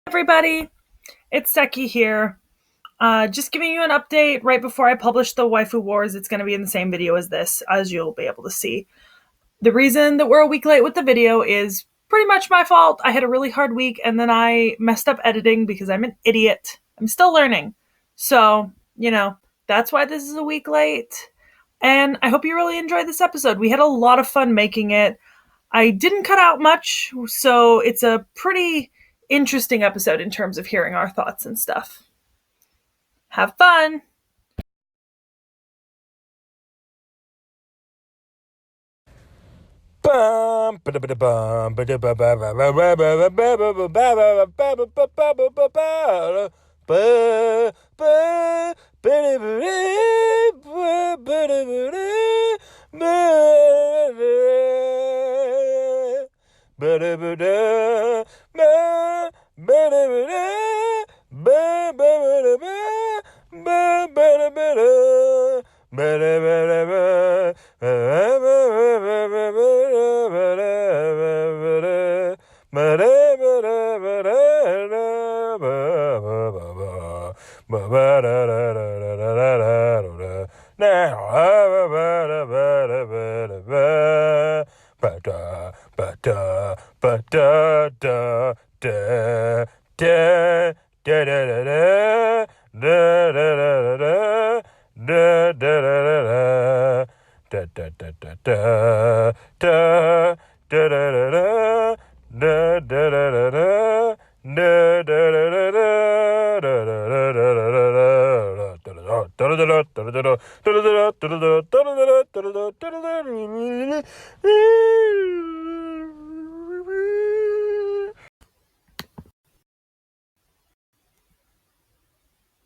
Everybody, it's Seki here. Just giving you an update right before I publish the Waifu Wars. It's going to be in the same video as this, as you'll be able to see. The reason that we're a week late with the video is pretty much my fault. I had a really hard week and then I messed up editing because I'm an idiot. I'm still learning. So, that's why this is a week late. And I hope you really enjoyed this episode. We had a lot of fun making it. I didn't cut out much, so it's a pretty interesting episode in terms of hearing our thoughts and stuff. Have fun!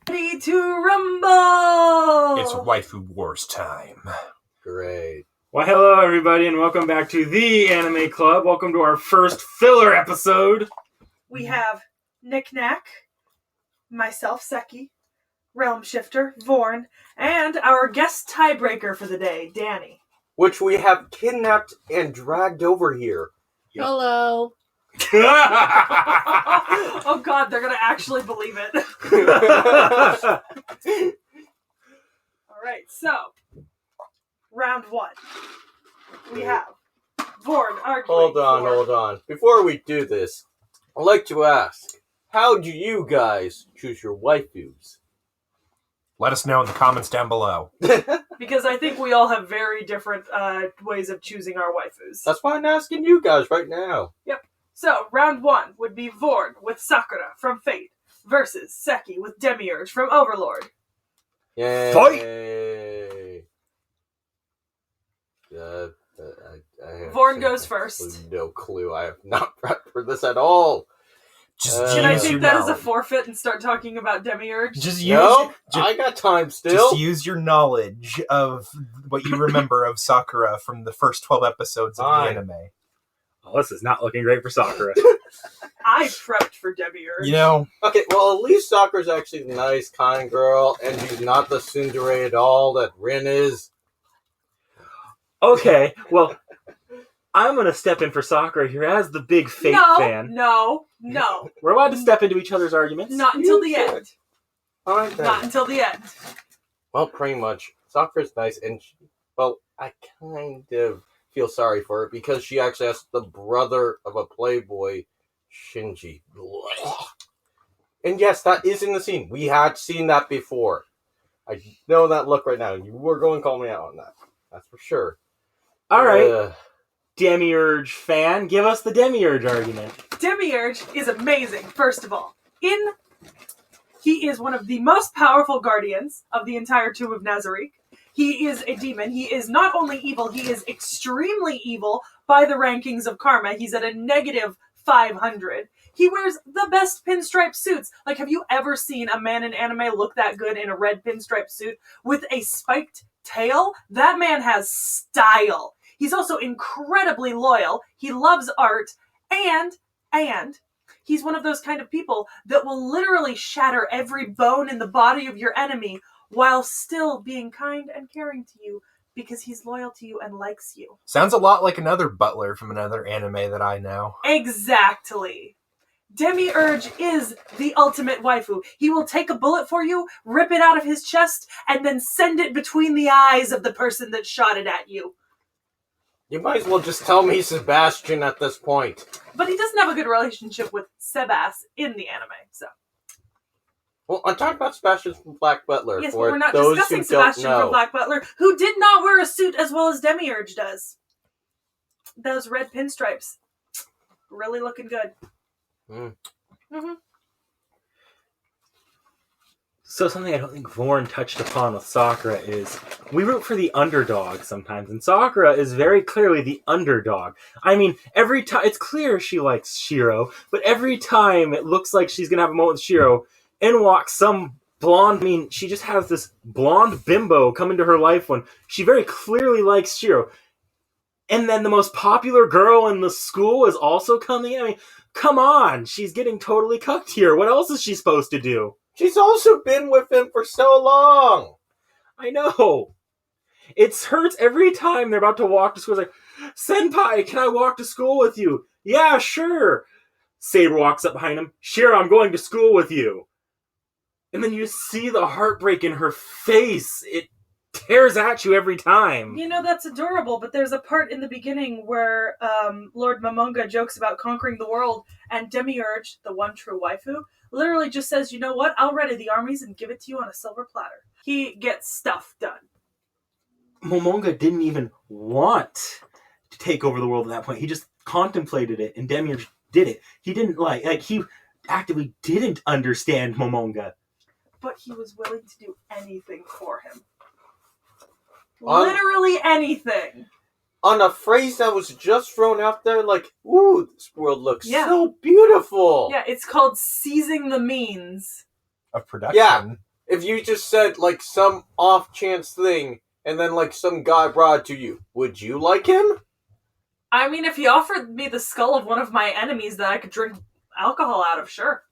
Ready to rumble! It's Waifu Wars time. Great. Well, hello everybody, and welcome back to the Anime Club. Welcome to our first filler episode. We have Knick-Knack, myself, Seki, Realm Shifter, Vorn, and our guest tiebreaker for the day, Danny. Which we have kidnapped and dragged over here. Hello. Oh god, they're gonna actually believe it. Alright, so, round one. We have Vorn arguing. Hold on. Before we do this, I'd like to ask, how do you guys choose your waifus? Let us know in the comments down below. Because I think we all have very different ways of choosing our waifus. That's why I'm asking you guys right now. Yep. So, round one would be Vorn with Sakura from Fate versus Seki with Demiurge from Overlord. Yay. Fight! Vorn goes first. No clue. I have not prepped for this at all. Should I take that as a forfeit and start talking about Demiurge? I got time still. Just use your knowledge of what you remember of Sakura from the first 12 episodes of the anime. Oh, this is not looking great for Sakura. I prepped for Demiurge. Okay, well, at least Sakura's actually a nice, kind girl, and she's not the tsundere at all that Rin is. Okay, well, I'm going to step in for Sakura here as the big Fate fan. No. We're allowed to step into each other's arguments. Not until the end. All right, then. Not until the end. Well, pretty much. Sakura's nice, and I kind of feel sorry for her because she actually has the brother of a playboy, Shinji. And yes, that is in the scene. We had seen that before. I know that look right now. You were going to call me out on that. That's for sure. All right. Demiurge fan, give us the Demiurge argument. Demiurge is amazing, first of all. He is one of the most powerful guardians of the entire Tomb of Nazarick. He is a demon. He is not only evil, he is extremely evil by the rankings of karma. He's at a negative 500. He wears the best pinstripe suits. Like, have you ever seen a man in anime look that good in a red pinstripe suit with a spiked tail? That man has style. He's also incredibly loyal. He loves art, and he's one of those kind of people that will literally shatter every bone in the body of your enemy while still being kind and caring to you because he's loyal to you and likes you. Sounds a lot like another butler from another anime that I know. Exactly. Demiurge is the ultimate waifu. He will take a bullet for you, rip it out of his chest, and then send it between the eyes of the person that shot it at you. You might as well just tell me Sebastian at this point. But he doesn't have a good relationship with Sebas in the anime, so. Well, I'm talking about Sebastian from Black Butler. Yes, but for we're not those discussing who Sebastian don't know. from Black Butler, who did not wear a suit as well as Demiurge does. Those red pinstripes. Really looking good. Mm-hmm. So something I don't think Vorn touched upon with Sakura is we root for the underdog sometimes, and Sakura is very clearly the underdog. I mean, every time it's clear she likes Shiro, but every time it looks like she's gonna have a moment with Shiro, in walks some blonde. I mean, she just has this blonde bimbo come into her life when she very clearly likes Shiro, and then the most popular girl in the school is also coming. I mean, come on, she's getting totally cucked here. What else is she supposed to do? She's also been with him for so long. I know. It hurts every time they're about to walk to school. It's like, Senpai, can I walk to school with you? Yeah, sure. Saber walks up behind him. Shiro, I'm going to school with you. And then you see the heartbreak in her face. It tears at you every time. You know, that's adorable, but there's a part in the beginning where Lord Momonga jokes about conquering the world, and Demiurge, the one true waifu, literally just says, you know what, I'll ready the armies and give it to you on a silver platter. He gets stuff done. Momonga didn't even want to take over the world at that point. He just contemplated it, and Demiurge did it. He didn't he actively didn't understand Momonga. But he was willing to do anything for him. Literally anything. On a phrase that was just thrown out there, like, ooh, this world looks Yeah. so beautiful. Yeah, it's called seizing the means. Of production. Yeah. If you just said, like, some off-chance thing, and then, like, some guy brought it to you, would you like him? I mean, if he offered me the skull of one of my enemies that I could drink alcohol out of, sure.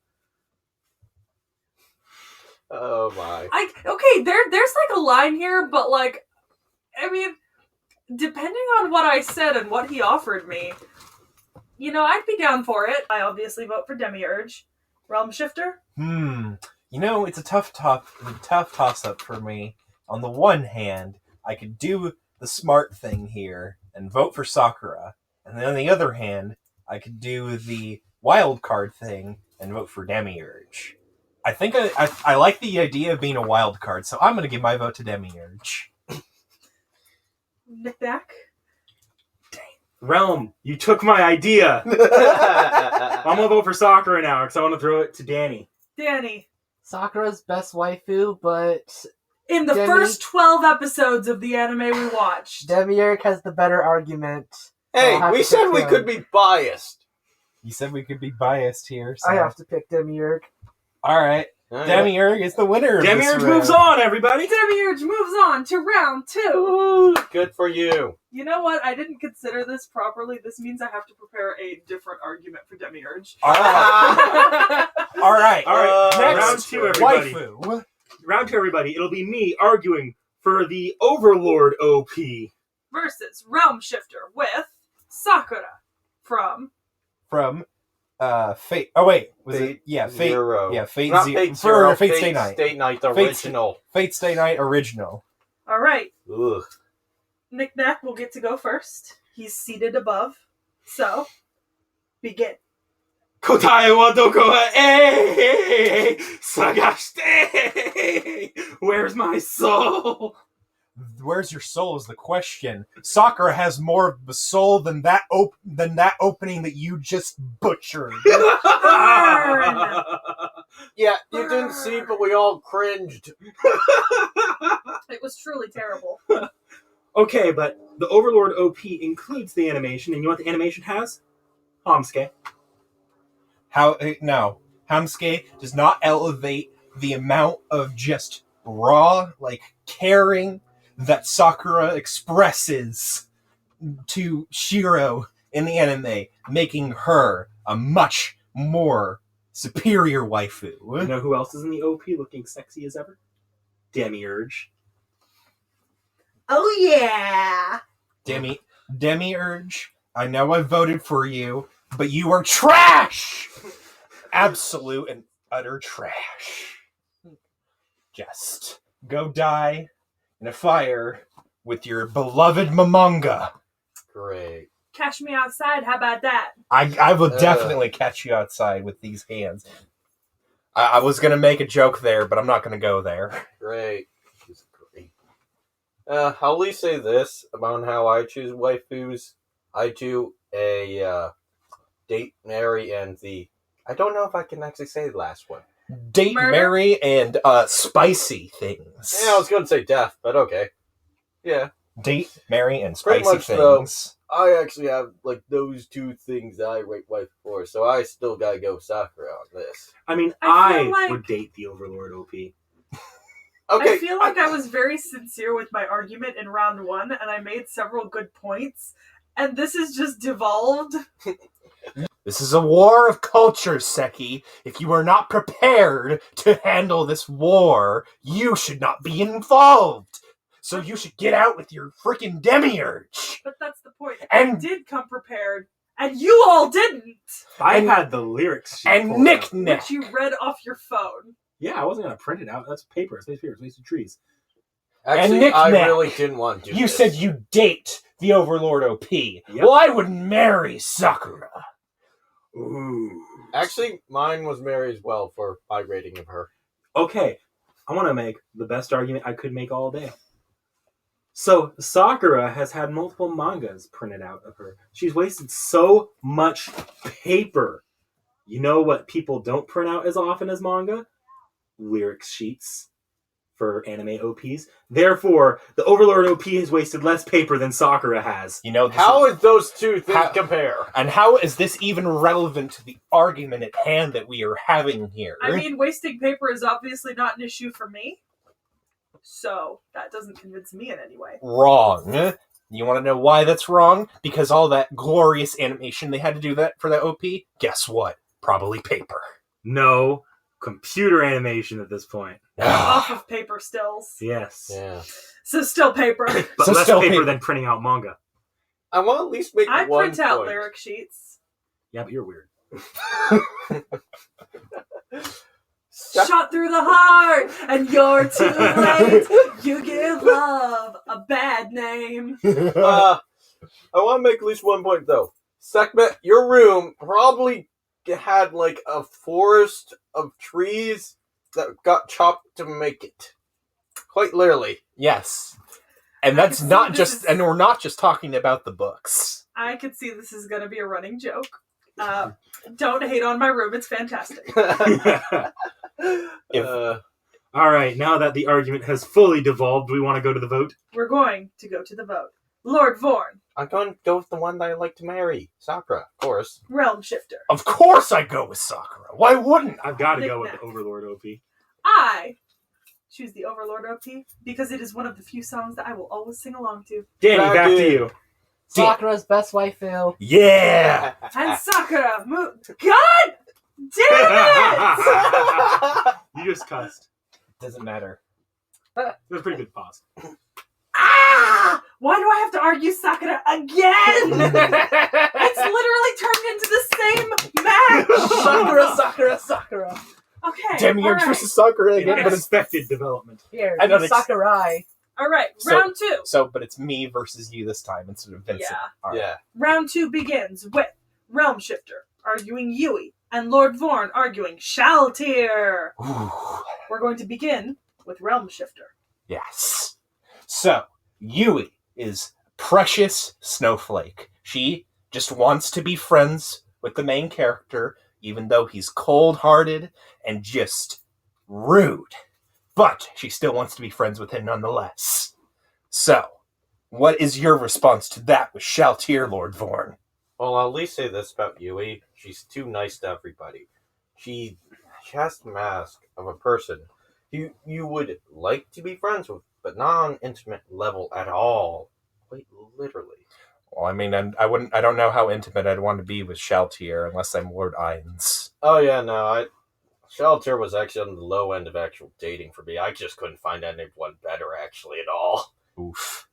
Oh, my. Okay, there's like a line here, but like, I mean, depending on what I said and what he offered me, you know, I'd be down for it. I obviously vote for Demiurge. Realm Shifter? You know, it's a tough toss-up for me. On the one hand, I could do the smart thing here and vote for Sakura. And then on the other hand, I could do the wild card thing and vote for Demiurge. I think I like the idea of being a wild card, so I'm going to give my vote to Demiurge. Knick-knack? Realm, you took my idea. I'm gonna vote for Sakura now because I want to throw it to Danny. Danny. Sakura's best waifu, but In the first 12 episodes of the anime we watched. Demiurge has the better argument. Hey, I'll have we to said pick we him. could be biased. You said we could be biased here, so... I have to pick Demiurge. Alright, Demiurge is the winner of Demiurge this moves round. on, everybody. Demiurge moves on to round 2. Ooh, good for you. You know what? I didn't consider this properly. This means I have to prepare a different argument for Demiurge. Alright, alright. Next, round 2, everybody. Waifu. Round 2, everybody. It'll be me arguing for the Overlord OP. Versus Realm Shifter with Sakura from... From Fate. Oh wait, was Fate it? Yeah, Fate. Zero. Yeah, Fate Not Zero. Fate Zero. Fate Stay Night. Stay Night, the Fate- original. Fate Stay Night original. All right. Ugh. Knick-knack will get to go first. He's seated above. So, begin. Kotae wa doko wa e sagashite. Where's my soul? Where's your soul is the question. Sakura has more of the soul than that opening that you just butchered. Burn! Yeah, you didn't see, but we all cringed. It was truly terrible. Okay, but the Overlord OP includes the animation, and you know what the animation has? Homsuke. No. Hamsuke does not elevate the amount of just raw, like, caring that Sakura expresses to Shiro in the anime, making her a much more superior waifu. You know who else is in the OP looking sexy as ever? Demiurge. Oh yeah! Demiurge, I know I voted for you, but you are trash! absolute and utter trash. Just go die in a fire with your beloved Momonga. Great. Cash me outside, how about that? I will definitely catch you outside with these hands. I was going to make a joke there, but I'm not going to go there. Great. She's great. I'll at least say this about how I choose waifus. I do a date, marry, and the... I don't know if I can actually say the last one. Date, Murder? marry, and spicy things. Yeah, I was going to say death, but okay. Yeah. Date, marry, and Pretty spicy much, though. things. I actually have, like, those two things that I rate wife for, so I still gotta go with Sakura on this. I mean, I feel I like- would date the Overlord OP. Okay. I feel like I was very sincere with my argument in round 1, and I made several good points, and this has just devolved. This is a war of cultures, Seki. If you are not prepared to handle this war, you should not be involved. So you should get out with your freaking demiurge. But that's the point. And- I did come prepared, and you all didn't! I And- had the lyrics sheet And pulled Nick out. Nick. Which you read off your phone. Yeah, I wasn't gonna print it out. That's paper. It's paper. It's of trees. Actually, Nick I Nack, really didn't want to do You this. said you date the Overlord OP. Yep. Well, I would marry Sakura. Ooh. Actually, mine was Mary as well for my rating of her. Okay, I want to make the best argument I could make all day. So, Sakura has had multiple mangas printed out of her. She's wasted so much paper. You know what people don't print out as often as manga? Lyrics sheets for anime OPs. Therefore, the Overlord OP has wasted less paper than Sakura has. You know, How is those two things How- compare? and how is this even relevant to the argument at hand that we are having here? I mean, wasting paper is obviously not an issue for me. So, that doesn't convince me in any way. Wrong. You want to know why that's wrong? Because all that glorious animation they had to do that for that OP? Guess what? Probably paper. No, computer animation at this point. Off of paper stills. Yes. Yeah. So, still paper. But So less still paper paper. than printing out manga. I want to at least make I one print out point. lyric sheets. Yeah, but you're weird. Shot through the heart, and you're too late. You give love a bad name. I want to make at least 1 point though. Sekhmet, your room probably had like a forest of trees that got chopped to make it. Quite literally. Yes. And I that's can see not this just, is- and we're not just talking about the books. I could see this is going to be a running joke. Don't hate on my room, it's fantastic. If- All right, now that the argument has fully devolved, we want to go to the vote. We're going to go to the vote. Lord Vorn, I'm going to go with the one that I like to marry. Sakura, of course. Realm Shifter. Of course I go with Sakura. Why wouldn't I? I've got to go with Knick-knack. the Overlord OP. I choose the Overlord OP because it is one of the few songs that I will always sing along to. Danny, back to Dragon. you. Sakura's best waifu. Yeah! And Sakura, God damn it! You just cussed. Doesn't matter. That was a pretty good pause. Ah! Why do I have to argue Sakura again? It's literally turned into the same match. Sakura, Sakura. Okay. Demiurge all right. versus Sakura An again, but it's unexpected development. Here, I don't ex- Sakurai. All right. So- Round 2. but it's me versus you this time instead of Vincent. Yeah. All right. Yeah. Round 2 begins with Realm Shifter arguing Yui and Lord Vorn arguing Shaltir. Ooh, We're going to begin with Realm Shifter. yes. So, Yui is precious snowflake. She just wants to be friends with the main character, even though he's cold-hearted and just rude. But she still wants to be friends with him nonetheless. So, what is your response to that with Shaltir, Lord Vorn? Well, I'll at least say this about Yui. She's too nice to everybody. She has the mask of a person you would like to be friends with, but not on an intimate level at all. Quite literally. Well, I mean, I don't know how intimate I'd want to be with Shaltir unless I'm Lord Ainz. Oh yeah, no, Shelter was actually on the low end of actual dating for me. I just couldn't find anyone better actually at all. Oof.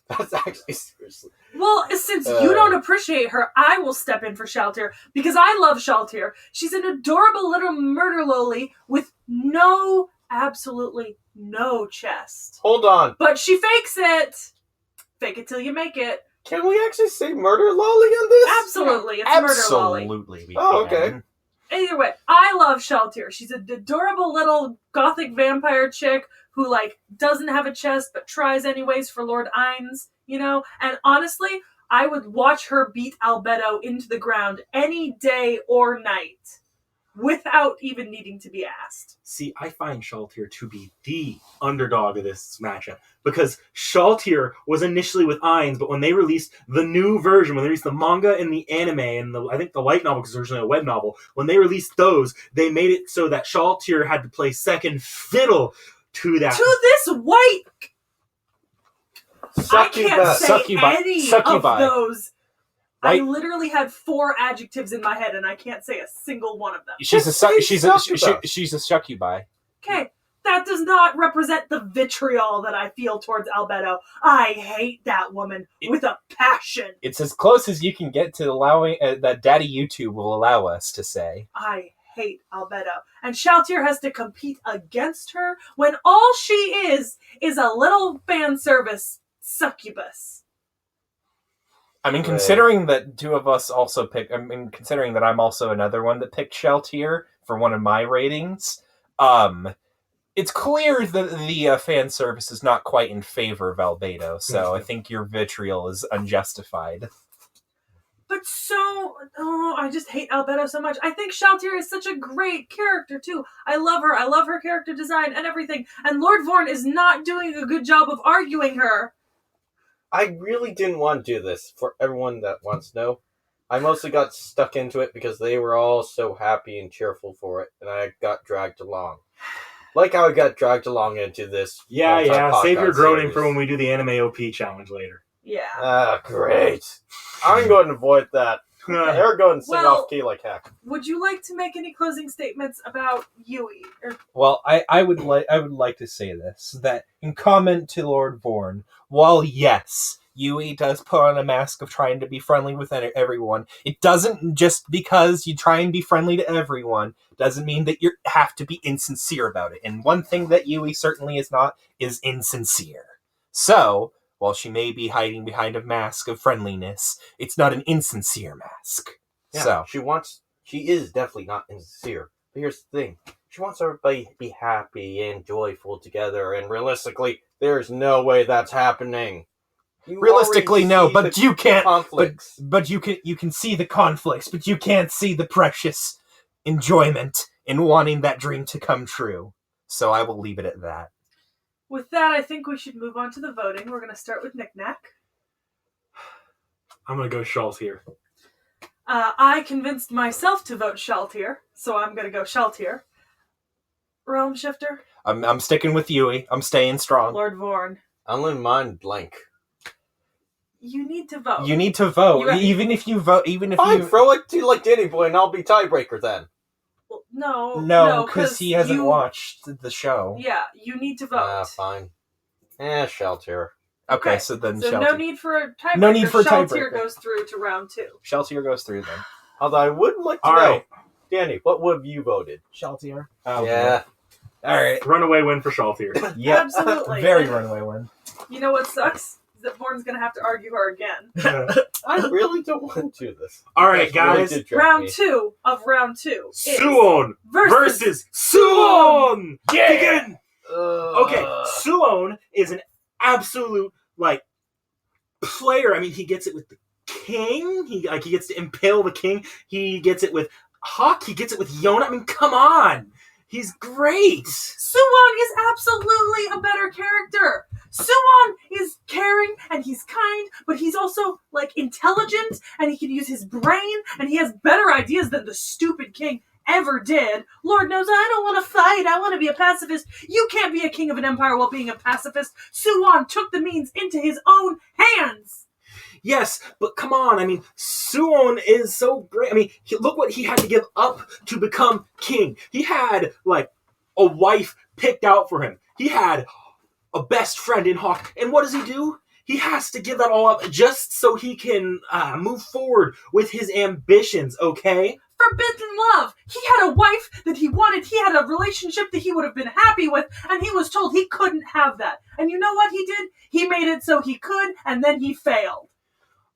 That's actually seriously. Well, since you don't appreciate her, I will step in for Shaltir because I love Shaltir. She's an adorable little murder loli with absolutely no chest. Hold on. But she fakes it. Fake it till you make it. Can we actually say murder lolly on this? Absolutely, it's murder loli. Absolutely. we Oh, can. okay. Either way, I love Shaltir. She's an adorable little gothic vampire chick who, like, doesn't have a chest but tries anyways for Lord Ainz, And honestly, I would watch her beat Albedo into the ground any day or night without even needing to be asked. See, I find Shaltir to be the underdog of this matchup because Shaltir was initially with Ainz, but when they released the new version, when they released the manga and the anime and I think the light novel, because it was originally a web novel, when they released those, they made it so that Shaltir had to play second fiddle to that. To this white... I can't say Succubi. any Succubi. of those. I Right. literally had 4 adjectives in my head, and I can't say a single one of them. She's a Succubi. she's a succubi. Okay, that does not represent the vitriol that I feel towards Albedo. I hate that woman with a passion. It's as close as you can get to allowing that Daddy YouTube will allow us to say. I hate Albedo. And Shaltir has to compete against her when all she is a little fan service succubus. I mean, Right. considering that two of us also picked... considering that I'm also another one that picked Shaltir for one of my ratings, it's clear that the fan service is not quite in favor of Albedo, so I think your vitriol is unjustified. But I just hate Albedo so much. I think Shaltir is such a great character, too. I love her. I love her character design and everything. And Lord Vorn is not doing a good job of arguing her. I really didn't want to do this for everyone that wants to know. I mostly got stuck into it because they were all so happy and cheerful for it, and I got dragged along. Like how I got dragged along into this. Yeah. Save your podcast groaning series. for when we do the anime OP challenge later. Yeah. Ah, great. I'm going to avoid that. They're going to sing Well- off key like heck. Would you like to make any closing statements about Yui? Well, I would like to say this, that in comment to Lord Vorn, while yes, Yui does put on a mask of trying to be friendly with everyone, it doesn't, just because you try and be friendly to everyone, doesn't mean that you have to be insincere about it. And one thing that Yui certainly is not is insincere. So, while she may be hiding behind a mask of friendliness, it's not an insincere mask. Yeah, So, she is definitely not insincere. But here's the thing. She wants everybody to be happy and joyful together, and realistically, there's no way that's happening. You realistically, already no, see but the you can't. conflicts. But you can see the conflicts, but you can't see the precious enjoyment in wanting that dream to come true. So I will leave it at that. With that, I think we should move on to the voting. We're going to start with Knick Knack. I'm going to go Shaltir. I convinced myself to vote Shaltir, so I'm going to go Shaltir. Realm Shifter, I'm sticking with Yui. I'm staying strong. Lord Vorn. I'm in mind blank. You need to vote. You need to vote, You- even if you vote. Even if Fine, you throw it to like Danny Boy, and I'll be tiebreaker then. Well, no, no, because he hasn't you- watched the show. Yeah, you need to vote. Fine. Shelter. Okay, Okay, so then So Shelter. no need for a tiebreaker. No need for a Shaltir tiebreaker. goes through to round 2. Shelter goes through then. Although I would like to All know, right. Danny, what would have you voted? Shelter. Yeah. All right. Runaway win for Shaltir. Yeah. Absolutely. Very runaway win. You know what sucks? Is that Vorn's going to have to argue her again. I really don't want to do this. All right, You guys really guys. did drag Round me. 2 of round 2 is Soo-Won versus Soo-Won! Begin! Okay, Soo-Won is an absolute, player. I mean, he gets it with the king. He gets to impale the king. He gets it with Hawk. He gets it with Yona. I mean, come on. He's great. Soo-Won is absolutely a better character. Soo-Won is caring and he's kind, but he's also intelligent and he can use his brain and he has better ideas than the stupid king ever did. Lord knows I don't want to fight. I want to be a pacifist. You can't be a king of an empire while being a pacifist. Soo-Won took the means into his own hands. Yes, but come on. I mean, Soo-Won is so great. I mean, look what he had to give up to become king. He had, a wife picked out for him. He had a best friend in Hawk. And what does he do? he has to give that all up just so he can move forward with his ambitions, okay? Forbidden love. He had a wife that he wanted. He had a relationship that he would have been happy with, and he was told he couldn't have that. And you know what he did? He made it so he could, and then he failed.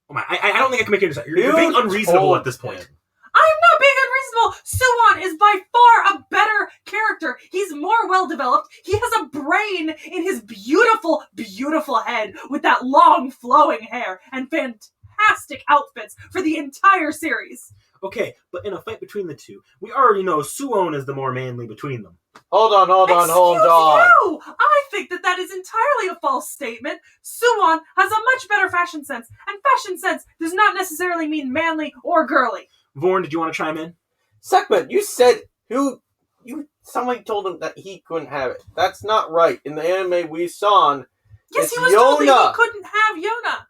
Oh my, I don't think I can make you understand. You're being unreasonable at this point. I'm not being unreasonable. Soo-Won is by far a better character. He's more well-developed. He has a brain in his beautiful, beautiful head with that long, flowing hair and fantastic outfits for the entire series. Okay, but in a fight between the two, we already know Soo-Won is the more manly between them. Hold on. Excuse you! I think that is entirely a false statement. Soo-Won has a much better fashion sense, and fashion sense does not necessarily mean manly or girly. Vorn, did you want to chime in? Sekman, you said somebody told him that he couldn't have it. That's not right. In the anime we saw, yes, it's he was Yona. told that he couldn't have Yona.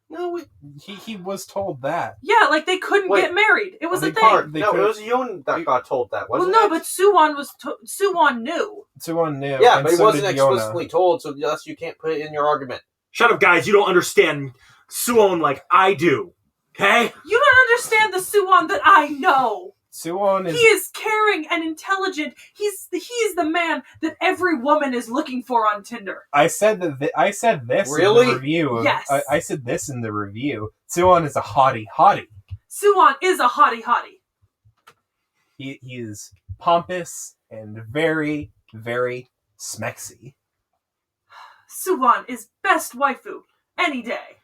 No, he was told that. Yeah, like they couldn't get married. It was a thing. No, it was Yona that got told that, wasn't it? Well, no, but Soo-Won Soo-Won knew. Soo-Won knew. Yeah, and but it so wasn't did explicitly Yona. told, so thus you can't put it in your argument. Shut up, guys. You don't understand Soo-Won like I do. Okay? You don't understand the Soo-Won that I know. Soo-Won is... He is caring and intelligent. He's the man that every woman is looking for on Tinder. I said that. I said this Really? in the review. Yes. I said this in the review. Soo-Won is a hottie. Soo-Won is a hottie. He is pompous and very, very smexy. Soo-Won is best waifu any day.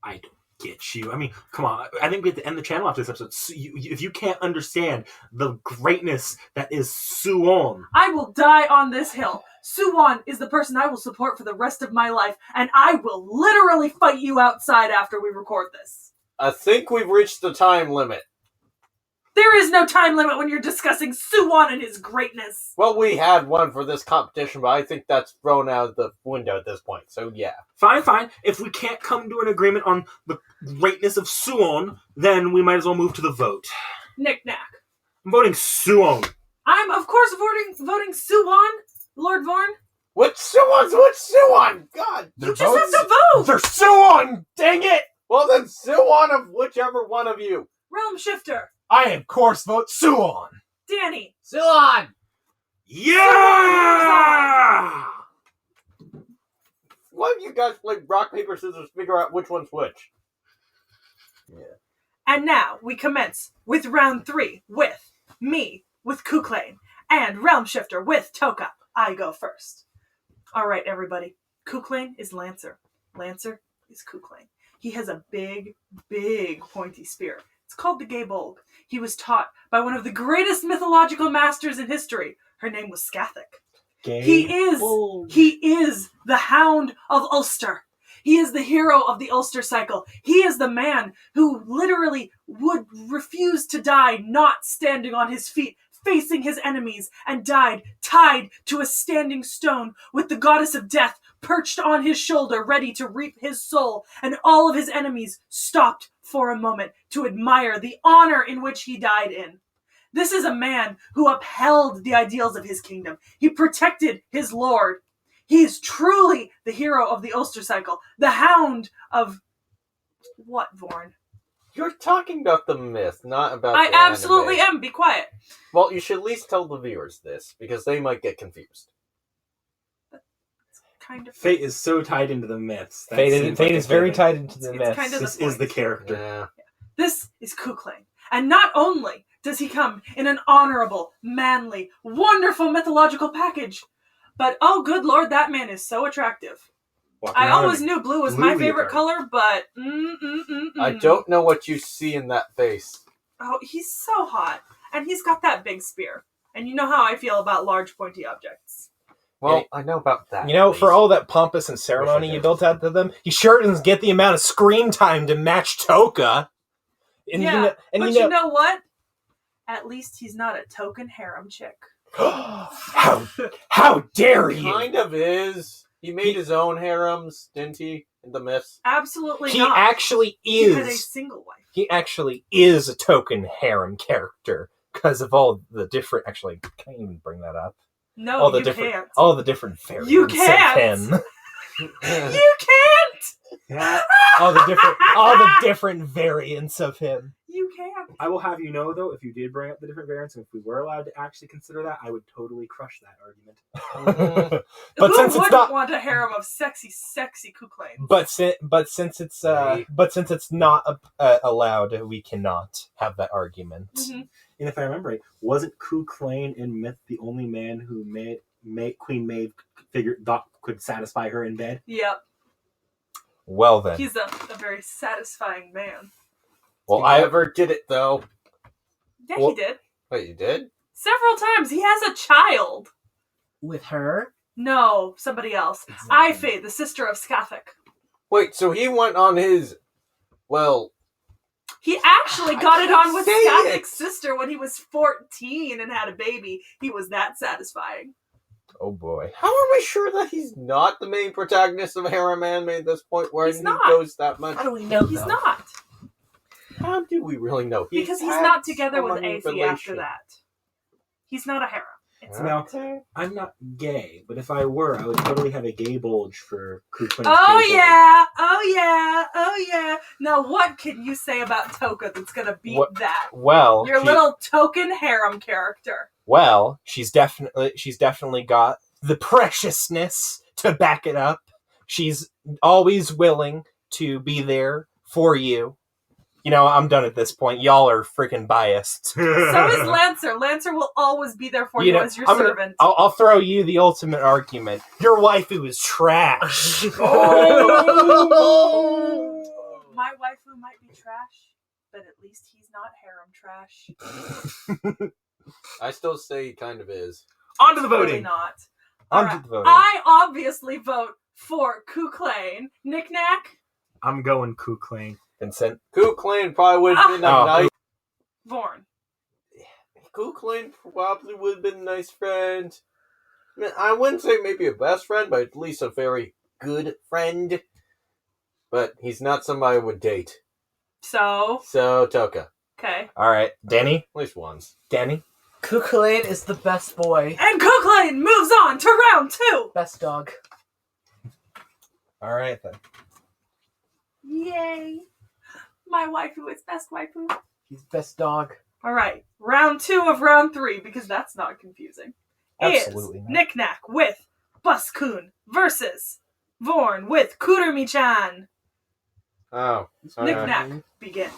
I don't get you. I mean, come on. I think we have to end the channel after this episode. If you can't understand the greatness that is Soo-Won. I will die on this hill. Soo-Won is the person I will support for the rest of my life, and I will literally fight you outside after we record this. I think we've reached the time limit. There is no time limit when you're discussing Soo-Won and his greatness. Well, we had one for this competition, but I think that's thrown out the window at this point, so yeah. Fine. If we can't come to an agreement on the greatness of Soo-Won, then we might as well move to the vote. Knick-knack. I'm voting Soo-Won. I'm, of course, voting Soo-Won, Lord Vorn. Which Soo-Won? God! You just have to vote! They're Soo-Won! Dang it! Well then, Soo-Won of whichever one of you. Realm Shifter. I, of course, vote Soo-Won! Danny. Soo-Won! Yeah! Why don't you guys play rock, paper, scissors, figure out which one's which? And now we commence with round 3 with me, with Kuklane, and Realm Shifter with Toka. I go first. Alright, everybody. Kuklane is Lancer. Lancer is Kuklane. He has a big, big pointy spear. It's called the Gabolg. He was taught by one of the greatest mythological masters in history. Her name was Skathik. He is the Hound of Ulster. He is the hero of the Ulster cycle. He is the man who literally would refuse to die not standing on his feet, facing his enemies, and died tied to a standing stone with the goddess of death perched on his shoulder, ready to reap his soul, and all of his enemies stopped for a moment to admire the honor in which he died in. This is a man who upheld the ideals of his kingdom. He protected his lord. He is truly the hero of the Ulster cycle, the hound of... What, Vorn? You're talking about the myth, not about I the absolutely anime. am. Be quiet. Well, you should at least tell the viewers this, because they might get confused. Kind of. Fate is so tied into the myths. That Fate seems is like a very given. tied into the It's myths. kind of This the is the point. character. Yeah. This is Kuklane. And not only does he come in an honorable, manly, wonderful mythological package, but oh good lord, that man is so attractive. Walking I around always in knew blue was blue my favorite leotard. color, but I don't know what you see in that face. Oh, he's so hot. And he's got that big spear. And you know how I feel about large pointy objects. Well, I know about that. You know, at for least. all that pompous and ceremony you built out to them, he sure doesn't get the amount of screen time to match Toka. And Yeah, you but you know what? At least he's not a token harem chick. how dare He you! kind of is. He made his own harems, didn't he? In the myths. Absolutely He not. actually He had a is. single wife. He actually is a token harem character because of all the different. Actually, I can't even bring that up. No, All the you different, can't. all the different variants You can't. of him. You can't! Yeah. all the different variants of him. You can. I will have you know, though, if you did bring up the different variants, and if we were allowed to actually consider that, I would totally crush that argument. But Who since it's wouldn't not, want a harem of sexy Kuklain? but since it's not allowed, we cannot have that argument. Mm-hmm. And if I remember right, wasn't Ku Klane in Myth the only man who Queen Maeve thought could satisfy her in bed? Yep. Well then, He's a very satisfying man. well I never did it though. Yeah, Well- he did. Wait, you did? Several times. He has a child. With her? No, somebody else. Ife, the sister of Skathik. Wait, so he went on his, well, He actually got it on with Say it. Skathik's sister when he was 14 and had a baby. He was that satisfying. Oh boy. how are we sure that he's not the main protagonist of Harem Anime at this point where He's he not. goes that much? How do we know He's though? not. How do we really know? Because he's had not together with some Aphie after relation. that. He's not a harem. It's Now, Okay. I'm not gay, but if I were, I would totally have a gay bulge for Ku Klane's Oh gay bulge. yeah, oh yeah, oh yeah. Now what can you say about Toka that's gonna beat What- that? Well, Your she- little token harem character. well, she's definitely got the preciousness to back it up. She's always willing to be there for you. You know, I'm done at this point. Y'all are freaking biased. So is Lancer. Lancer will always be there for you, You know, as your I'm gonna- servant. I'll throw you the ultimate argument. Your waifu is trash. My waifu might be trash, but at least he's not harem trash. I still say he kind of is. On to the Really voting. not. On Alright. to the voting. I obviously vote for Kuklain. Knick-knack. I'm going Ku Klane. Vincent. Ku Klane probably would have been a Oh. nice. Vorn. Ku Klane probably would have been a nice friend. I mean, I wouldn't say maybe a best friend, but at least a very good friend. But he's not somebody I would date. So, So Toka, okay. All right, Danny. at least once. Danny. Kukulane is the best boy. And Kuklain moves on to round 2. Best dog. All right then. Yay. My waifu is best waifu. He's best dog. All right, round 2 of round 3, because that's not confusing. Absolutely Is not. Knick-knack with Bus-kun versus Vorn with Kurumi-chan. Oh, Knick-knack begins.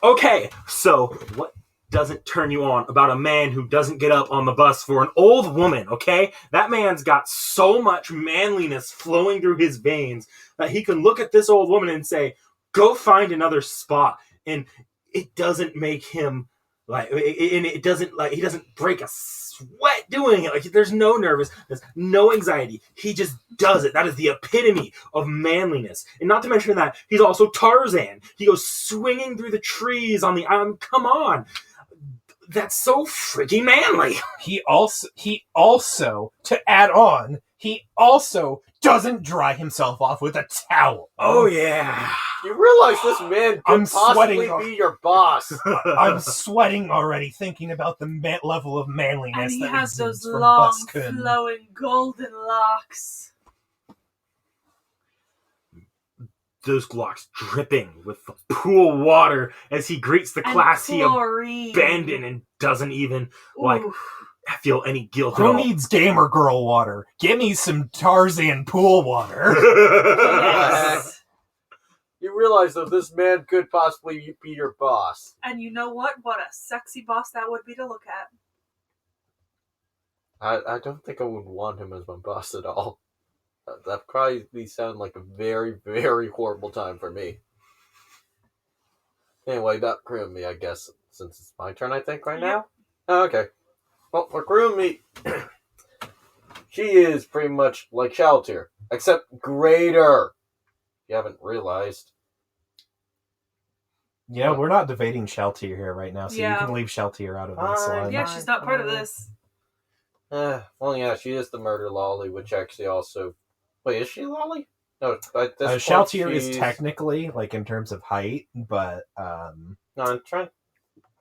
Okay, so what doesn't turn you on about a man who doesn't get up on the bus for an old woman, okay? That man's got so much manliness flowing through his veins that he can look at this old woman and say, go find another spot. And it doesn't make him like, and it doesn't like, he doesn't break a sweat doing it. Like, there's no nervousness, no anxiety. He just does it. That is the epitome of manliness. And not to mention that he's also Tarzan. He goes swinging through the trees on the island. Come on. That's so freaking manly. He also, to add on, he also doesn't dry himself off with a towel. Oh, yeah. you realize this man could I'm possibly sweating. be your boss. I'm sweating already thinking about the level of manliness And he that has those exudes from long, Bus-kun. flowing golden locks. Those locks dripping with the pool water as he greets the class he And chlorine. abandoned and doesn't even like Ooh. feel any guilt at Who all. needs gamer girl water? Give me some Tarzan pool water. Yes. You realize that this man could possibly be your boss. And you know what? What a sexy boss that would be to look at. I don't think I would want him as my boss at all. That probably sound like a very, very horrible time for me. Anyway, about Kurumi, I guess, since it's my turn, I think, right now? Oh, okay. Well, for Kurumi, she is pretty much like Shaltir, except greater. If you haven't realized. Yeah, we're not debating Sheltier here right now, so Yeah. you can leave Sheltier out of this Fine. line. Yeah, she's not part of this. Well, yeah, she is the murder lolly, which actually also... Wait, is she lolly? No, at this point, Sheltier is she's- technically, like, in terms of height, but, No, I'm trying...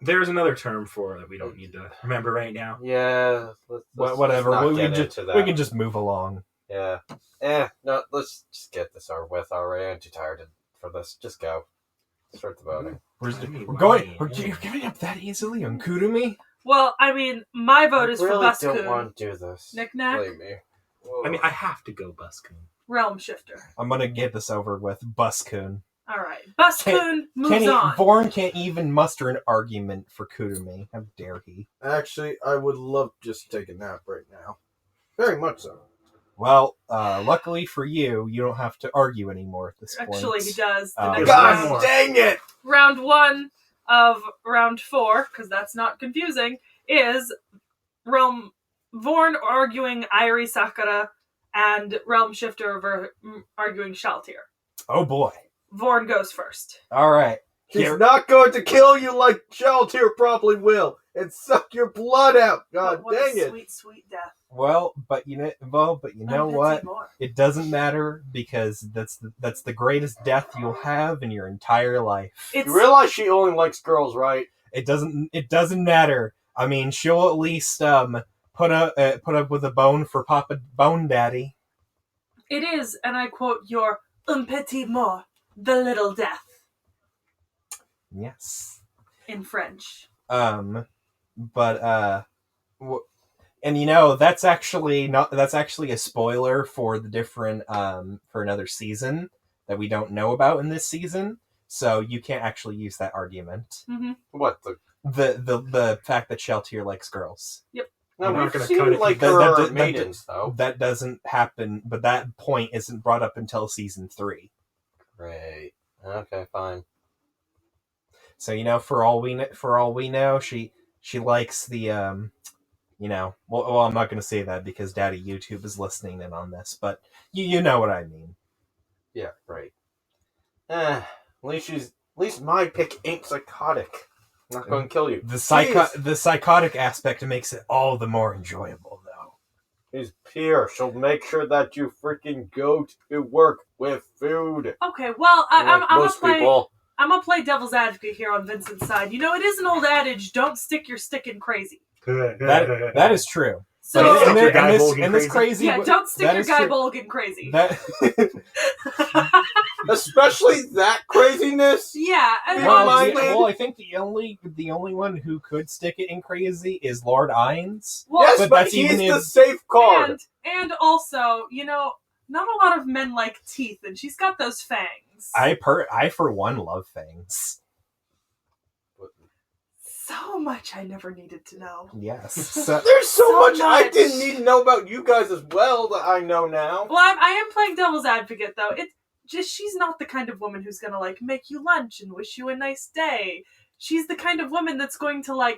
There's another term for it that we don't need to remember right now. Yeah, let's whatever. not We get can into that. we can just move along. Yeah. No, let's just get this over with already. I'm too tired for this. Just go. Start the voting. We're going. You're giving up that easily on Kudumi? Well, I mean, my vote is I really for Bus don't Kun. want to do this. Knick-knack. Believe me. I mean, I have to go Buskun. Realm Shifter. I'm gonna get this over with. Buskun. Alright. Bus Kun moves on. Vorn can't even muster an argument for Kudumi. How dare he? Actually, I would love to just take a nap right now. Very much so. Well, luckily for you, you don't have to argue anymore at this point. Actually, he does. The Oh, next God round. dang it! Round 1 of round 4, because that's not confusing, is Vorn arguing Airi Sakura and Realm Shifter arguing Shaltir. Oh boy. Vorn goes first. Alright. He's not going to kill you like Shaltir probably will, and suck your blood out. God what dang a it! sweet, sweet death. Well, but you know what? It doesn't matter because that's the greatest death you'll have in your entire life. It's, You realize she only likes girls, right? It doesn't matter. I mean, she'll at least put up with a bone for Papa Bone Daddy. it is, and I quote, your un petit mort, the little death, Yes. in French. And that's actually a spoiler for the different for another season that we don't know about in this season. So you can't actually use that argument. Mm-hmm. What The fact that Shaltir likes girls. No, You're not we've gonna seen cut it. like That- her that- maidens though. That doesn't happen, but that point isn't brought up until season 3. Great. Okay, fine. So for all we know, she likes the well, I'm not going to say that because Daddy YouTube is listening in on this, but you know what I mean. Yeah, right. At least my pick ain't psychotic. I'm not going to kill you. The psychotic aspect makes it all the more enjoyable, though. She's pure. She'll make sure that you freaking go to work with food. Okay, well, Like most people. I'm gonna play devil's advocate here on Vincent's side. It is an old adage, don't stick your stick in crazy. That is true. So, But Stick your guy in bulging this crazy, yeah, don't stick that your is guy true. bulging crazy. That Especially that craziness. Yeah, and Well, well, I think the only one who could stick it in crazy is Lord Ainz. well, Yes, but but that's he's even the if- safe card. and also, not a lot of men like teeth, and she's got those fangs. I for one love things. So much I never needed to know. Yes. So, There's so So much I much. didn't need to know about you guys as well that I know now. Well, I am playing devil's advocate, though. It's just she's not the kind of woman who's gonna make you lunch and wish you a nice day. She's the kind of woman that's going to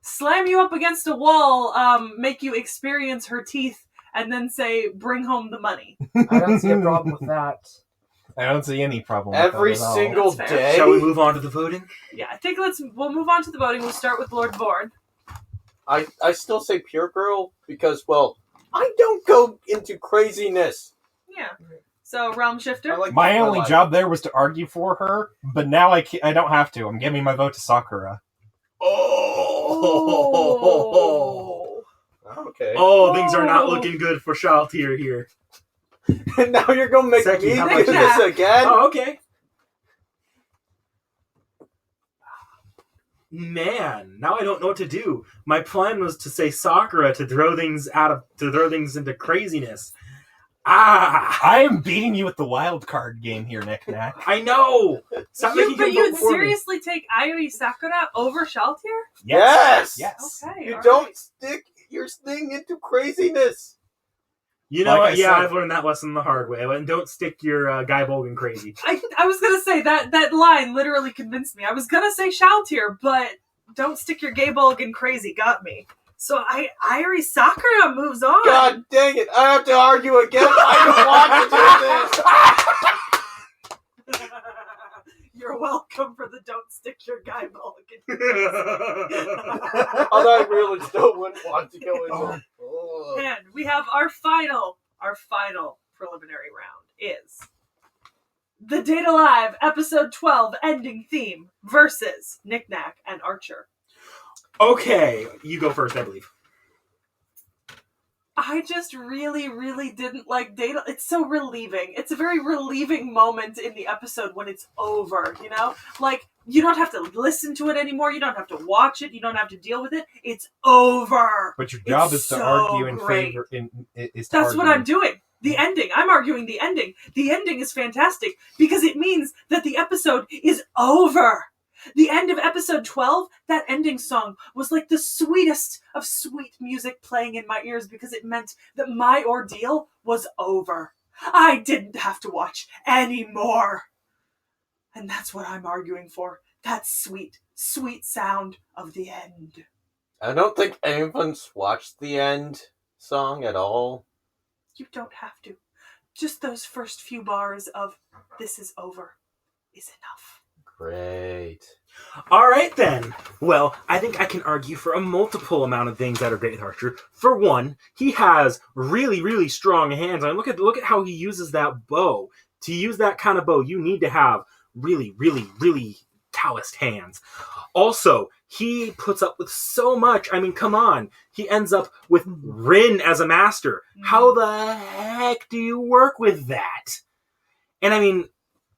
slam you up against a wall, make you experience her teeth, and then say, "Bring home the money." I don't see a problem with that. I don't see any problem with Every that at all. single That's fair. day. Shall we move on to the voting? Yeah, I think we'll move on to the voting. We'll start with Lord Vorn. I still say pure girl because, well, I don't go into craziness. Yeah. So Realm Shifter. I like My only life. job there was to argue for her, but now I don't have to. I'm giving my vote to Sakura. Oh, Okay. things are not looking good for Shaltir here. And now you're gonna make Seki, me how do about this you? again? Oh, okay. Man, now I don't know what to do. My plan was to say Sakura to throw things into craziness. I am beating you at the wild card game here, Nick Knack. I know. Stop making But him you'd vote for me. seriously take Airi Sakura over Shaltir? Yes. Yes. Okay. You all don't right. stick your thing into craziness. You know Like what? I Yeah, said- I've learned that lesson the hard way. And don't stick your guy bulging crazy. I was gonna say that line literally convinced me. I was gonna say Shaltir, but don't stick your gay bulgin crazy got me. So Airi Sakura moves on. God dang it! I have to argue again. I don't want to do this. You're welcome for the don't stick your guy bulgin. Although I really still wouldn't want to go into. Oh. And we have our final preliminary round is the Data Live episode 12 ending theme versus Knick Knack and Archer. Okay, you go first, I believe. I just really, really didn't like Data. It's so relieving. It's a very relieving moment in the episode when it's over, you know? Like, you don't have to listen to it anymore. You don't have to watch it. You don't have to deal with it. It's over. But your job It's is to so argue in great. favor. That's what I'm doing. The ending. I'm arguing the ending. The ending is fantastic because it means that the episode is over. The end of episode 12, that ending song was like the sweetest of sweet music playing in my ears because it meant that my ordeal was over. I didn't have to watch anymore. And that's what I'm arguing for. That sweet, sweet sound of the end. I don't think anyone's watched the end song at all. You don't have to. Just those first few bars of "This is over" is enough. Great. All right, then. Well, I think I can argue for a multiple amount of things that are great with Archer. For one, he has really, really strong hands. I mean, look at how he uses that bow. To use that kind of bow, you need to have really, really, really calloused hands. Also, he puts up with so much. I mean, come on. He ends up with Rin as a master. How the heck do you work with that? And I mean,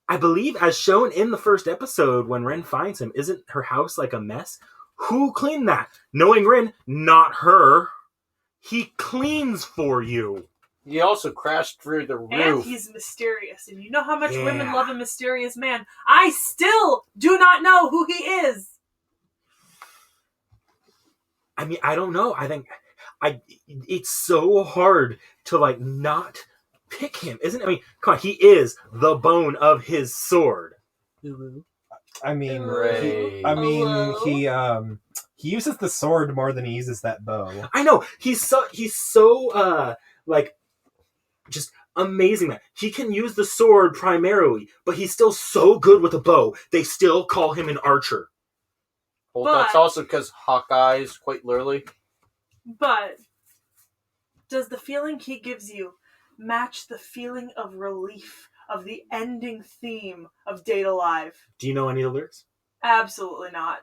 I believe, as shown in the first episode, when Rin finds him, isn't her house like a mess? Who cleaned that? Knowing Rin, not her. He cleans for you. He also crashed through the roof. And he's mysterious. And you know how much women love a mysterious man. I still do not know who he is. I mean, I don't know. I think it's so hard to, like, not pick him, isn't it? I mean, come on, he is the bone of his sword. I mean, Right. he uses the sword more than he uses that bow. I know. He's so like, just amazing that he can use the sword primarily, but he's still so good with a bow. They still call him an archer. Well, But- that's also because Hawkeye is quite literally. But does the feeling he gives you match the feeling of relief of the ending theme of Data Live? Do you know any of the lyrics? Absolutely not.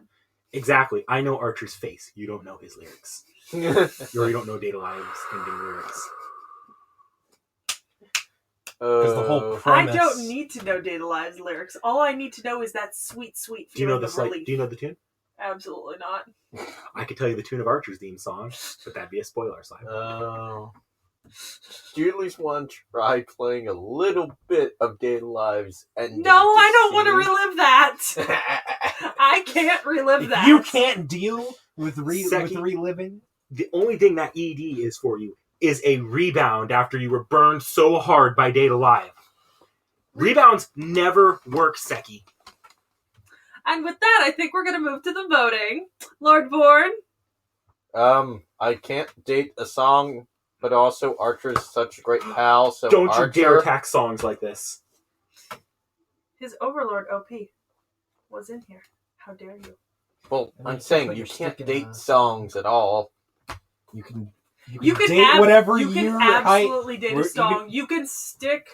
Exactly. I know Archer's face. You don't know his lyrics. Or you don't know Data Live's ending lyrics. Because the whole I premise... don't need to know Data Live's lyrics. All I need to know is that sweet, sweet Do you feeling know the of relief. Do you know the tune? Absolutely not. I could tell you the tune of Archer's theme song, but that'd be a spoiler slide. Oh. Do you at least want to try playing a little bit of Data Live's ending? No, I don't want to relive that. I can't relive If that. you can't deal with Seki. reliving... The only thing that ED is for you is a rebound after you were burned so hard by Data Live. Rebounds never work, Seki. And with that, I think we're going to move to the voting. Lord Bourne? I can't date a song, but also Archer's such a great pal, so Don't Archer... you dare attack songs like this. His Overlord OP was in here. How dare you? Well, And I'm you saying put you your can't stick in date a- songs at all. You can can whatever you can your absolutely date where a you song. You can stick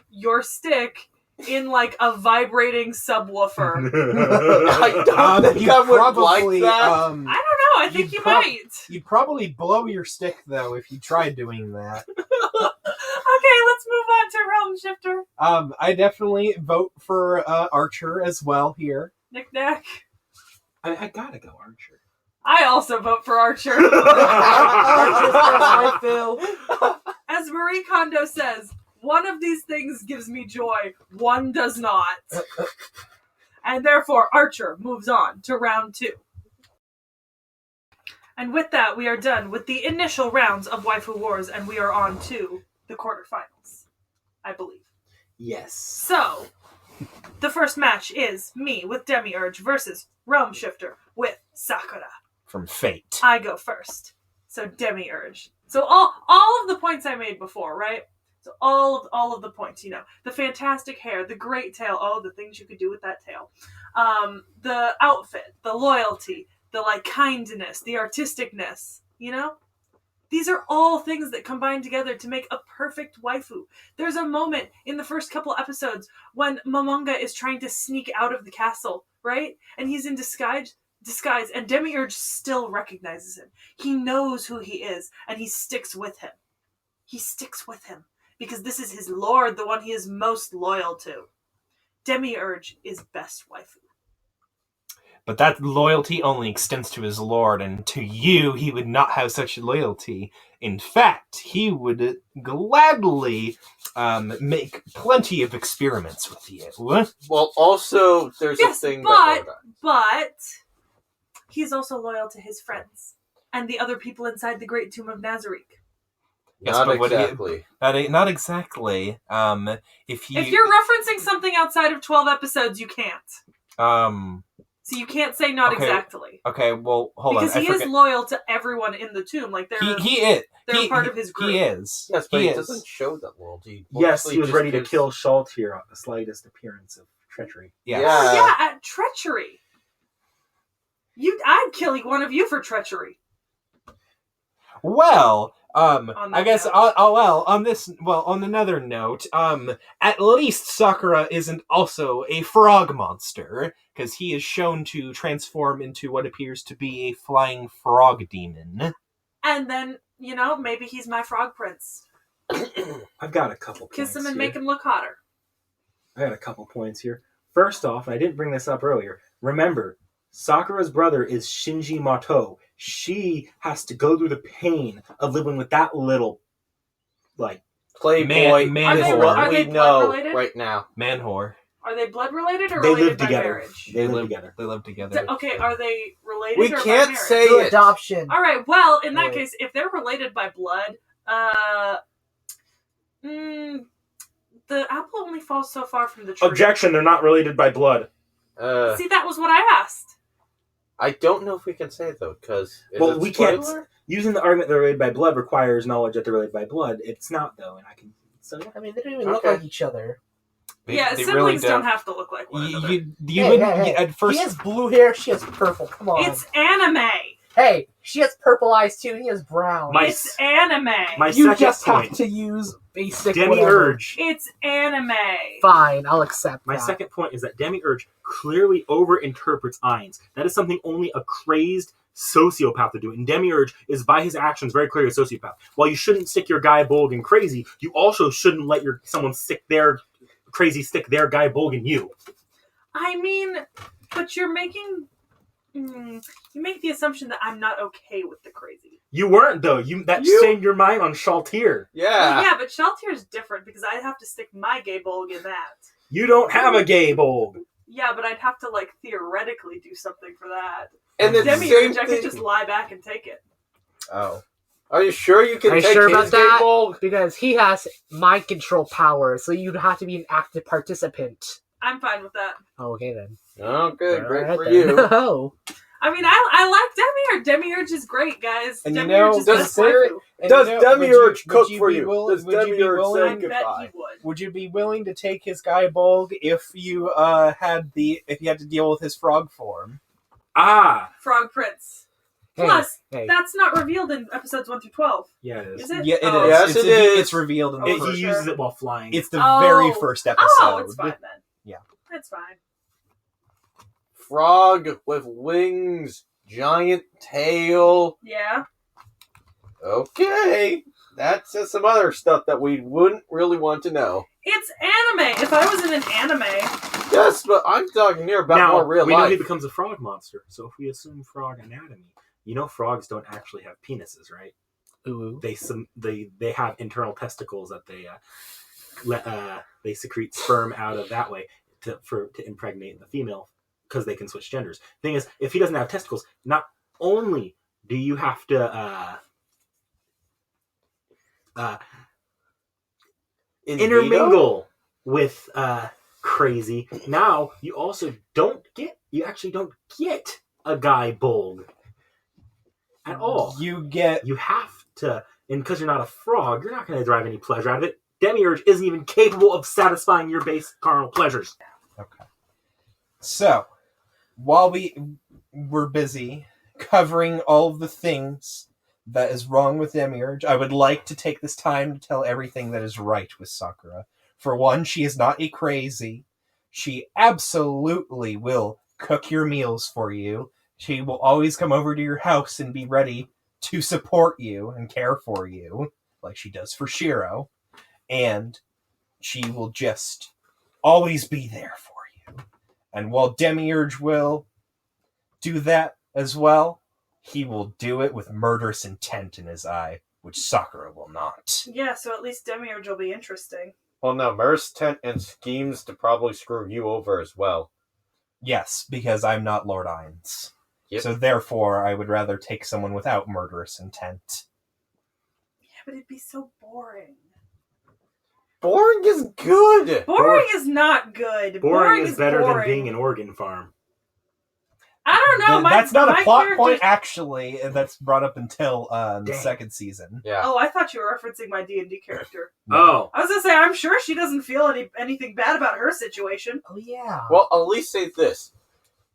your stick in like a vibrating subwoofer. I don't think you I would probably, like that. I don't know. I think you might. You'd probably blow your stick, though, if you tried doing that. Okay, let's move on to Realm Shifter. I definitely vote for Archer as well here. Knick Knack. I gotta go Archer. I also vote for Archer. Archer's first life, Phil. As Marie Kondo says, one of these things gives me joy, one does not. And therefore, Archer moves on to round 2. And with that, we are done with the initial rounds of Waifu Wars, and we are on to the quarterfinals, I believe. Yes. So, the first match is me with Demiurge versus Realm Shifter with Sakura. From Fate. I go first. So Demiurge. So all of the points I made before, right? So all of the points, you know, the fantastic hair, the great tail, oh, the things you could do with that tail, the outfit, the loyalty, the like kindness, the artisticness, you know. These are all things that combine together to make a perfect waifu. There's a moment in the first couple episodes when Momonga is trying to sneak out of the castle, right? And he's in disguise, and Demiurge still recognizes him. He knows who he is, and he sticks with him. he sticks with him because this is his lord, the one he is most loyal to. Demiurge is best waifu. But that loyalty only extends to his lord, and to you, he would not have such loyalty. In fact, he would gladly make plenty of experiments with you. Well, also, there's Yes, a thing but he's also loyal to his friends and the other people inside the Great Tomb of Nazarick. Yes, Not but exactly. Not exactly. If you're referencing something outside of 12 episodes, you can't. So you can't say not Okay. exactly. Okay, well, hold because on. Because he is loyal to everyone in the tomb. Like they're they're part of his group. He is. Yes, but he he is. doesn't show that loyalty. Yes, he was ready to gives... kill Shaltir on the slightest appearance of treachery. Yes. Yeah. Yeah, at treachery. I'd kill one of you for treachery. Well, On I guess note. on another note, at least Sakura isn't also a frog monster, because he is shown to transform into what appears to be a flying frog demon. And then, maybe he's my frog prince. I've got a couple points. Kiss him and here. make him look hotter. I got a couple points here. First off, and I didn't bring this up earlier, remember, Sakura's brother is Shinji Mato. She has to go through the pain of living with that little, Playboy man is whore. what Are we they blood know related? right now. Man whore. Are they blood related or they related live by together. marriage? They live together. They live together. Okay, are they related We or can't by marriage? say Through it. adoption. All right, well, in that Wait. case, if they're related by blood, the apple only falls so far from the tree. Objection, they're not related by blood. See, that was what I asked. I don't know if we can say it, though, because... Well, we can't... Using the argument they're related by blood requires knowledge that they're related by blood. It's not, though, and I can... So, I mean, they don't even look Okay. like each other. They siblings really don't have to look like one another. At first. He has blue hair, she has purple. Come on. It's anime. Hey, she has purple eyes too, and he has brown. It's anime. My you second just point. have to use basic whatever. Demiurge. It's anime. Fine, I'll accept My that. second point is that Demiurge clearly overinterprets Ainz. That is something only a crazed sociopath would do. And Demiurge is, by his actions, very clearly a sociopath. While you shouldn't stick your guy Bolg in crazy, you also shouldn't let someone stick their guy Bolg in you. I mean, but you're making... you make the assumption that I'm not okay with the crazy. You weren't, though. You changed your mind on Shaltir. Yeah. Well, yeah, but Shaltir is different because I'd have to stick my gay bulg in that. You don't have a gay Bolg. Yeah, but I'd have to, theoretically do something for that. And the same Demiurge, I could thing... just lie back and take it. Oh. Are you sure you can Are you take sure his about that? Bulg? Because he has mind control power, so you'd have to be an active participant. I'm fine with that. Oh, okay then. Okay, great Alright for then. you. Oh. I mean, I like Demiurge. Demiurge is great, guys. And Demiurge is best waifu. Does Demiurge cook for you? Does Would you be Demiurge willing? say I bet goodbye? he would. Would you be willing to take his guy Bolg if you had to deal with his frog form? Ah! Frog Prince. Hey, Plus, hey. that's not revealed in episodes 1 through 12. Yeah, it is. Is it? Yeah, it is. Oh. Yes, it is. It's revealed in the Oh, first. He sure. uses it while flying. It's the Oh. very first episode. Oh, it's fine then. Yeah. It's fine. Frog with wings, giant tail. Yeah. Okay. That's just some other stuff that we wouldn't really want to know. It's anime. If I was in an anime, Yes, but I'm talking here about now, more real we know life. he becomes a frog monster, so if we assume frog anatomy, frogs don't actually have penises, right? Ooh. They have internal testicles that they secrete sperm out of that way to impregnate the female because they can switch genders. Thing is, if he doesn't have testicles, not only do you have to intermingle with crazy, now you actually don't get a guy Bolg at all. You have to, and because you're not a frog, you're not going to derive any pleasure out of it. Demiurge isn't even capable of satisfying your base carnal pleasures. Okay. So, while we're busy covering all of the things that is wrong with Demiurge, I would like to take this time to tell everything that is right with Sakura. For one, she is not a crazy. She absolutely will cook your meals for you. She will always come over to your house and be ready to support you and care for you. like she does for Shiro, and she will just always be there for you. And while Demiurge will do that as well, he will do it with murderous intent in his eye, which Sakura will not. Yeah, so at least Demiurge will be interesting. Well, no, Mer's tent and schemes to probably screw you over as well. Yes, because I'm not Lord Ainz. Yep. So therefore, I would rather take someone without murderous intent. Yeah, but it'd be so boring. Boring is good! Boring is not good. Boring is better boring. than being an organ farm. I don't know. That's not a plot character's- point, actually. That's brought up until the Dang. second season. Yeah. Oh, I thought you were referencing my D&D character. Oh. I was gonna say, I'm sure she doesn't feel anything bad about her situation. Oh yeah. Well, at least say this.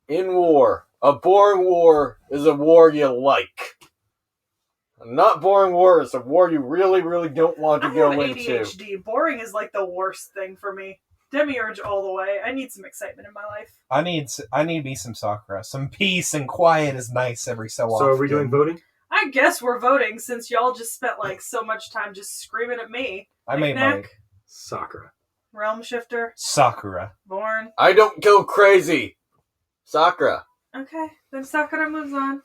In war, a boring war is a war you like. A not boring war is a war you really, really don't want to I go have into. ADHD. Boring is like the worst thing for me. Demiurge all the way. I need some excitement in my life. I need me some Sakura. Some peace and quiet is nice every so often. So are we doing voting? I guess we're voting since y'all just spent like so much time just screaming at me. I made my Knick-knack, Sakura. Realm Shifter, Sakura. Born. I don't go crazy. Sakura. Okay, then Sakura moves on.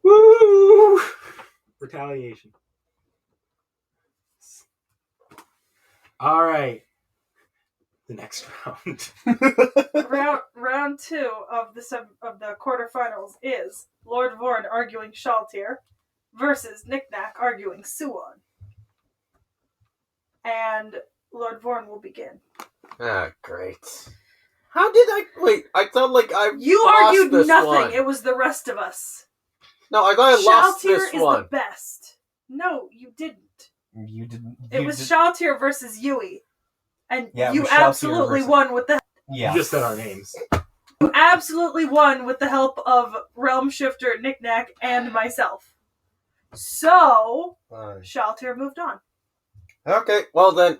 Woo! Retaliation. All right. The next round. round 2 of the quarterfinals is Lord Vorn arguing Shaltir versus Knick-knack arguing Soo-Won. And Lord Vorn will begin. Ah, great. How did I... Wait, I thought like I You lost argued this nothing. one. It was the rest of us. No, I thought I lost Shaltir this is one. the best. No, you didn't. You didn't. It was Shaltir versus Yui. And Yeah, it you was Shaltir absolutely versus- won with the Yeah. You just said our names. you absolutely won with the help of Realm Shifter, Knick-knack, and myself. So Shaltir moved on. Okay, well then,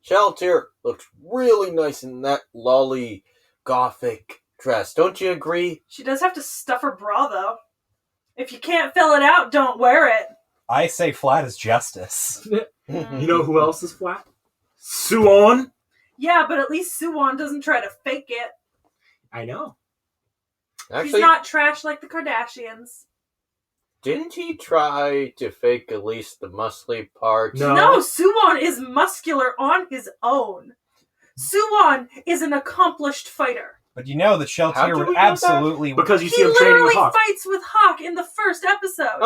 Shaltir looks really nice in that lolly gothic dress. Don't you agree? She does have to stuff her bra though. If you can't fill it out, don't wear it. I say flat is justice. You know who else is flat? Soo-Won. Yeah, but at least Soo-Won doesn't try to fake it. I know. She's Actually, not trash like the Kardashians. didn't he try to fake at least the muscly parts? No. No, Soo-Won is muscular on his own. Soo-Won is an accomplished fighter. But you know that How Sheltier do we would know that? absolutely... Because you He see him training with literally Hawk. fights with Hawk in the first episode.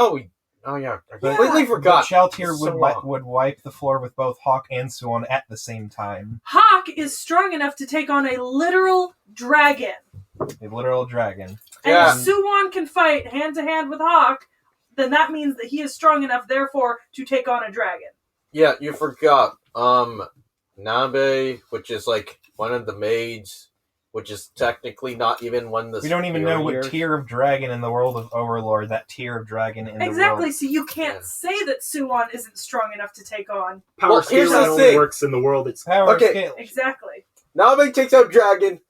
Oh yeah, I But- completely forgot. Sheltier So would long. would wipe the floor with both Hawk and Soo-Won at the same time. Hawk is strong enough to take on a literal dragon. A literal dragon. And Yeah. if Soo-Won can fight hand to hand with Hawk, then that means that he is strong enough, therefore, to take on a dragon. Yeah, you forgot. Nabe, which is like one of the maids, which is technically not even one of the We don't even know what superiors. tier of dragon in the world of Overlord that tier of dragon in the Exactly, world. so you can't Yeah. say that Soo-Won isn't strong enough to take on. Power Well, here's scale the only thing. works in the world it's Power Okay. scale. Exactly. Nabe takes out dragon,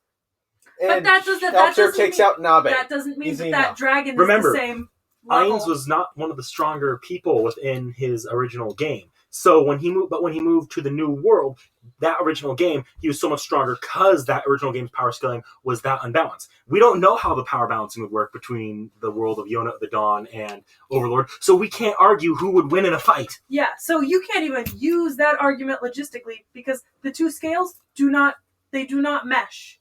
But and that doesn't Sheltier takes mean, out Nabe. that doesn't mean Easy that enough. dragon is Remember, the same level. Ainz was not one of the stronger people within his original game. So when he moved to the new world, that original game, he was so much stronger because that original game's power scaling was that unbalanced. We don't know how the power balancing would work between the world of Yona, the Dawn, and Overlord, so we can't argue who would win in a fight. Yeah, so you can't even use that argument logistically because the two scales do not mesh.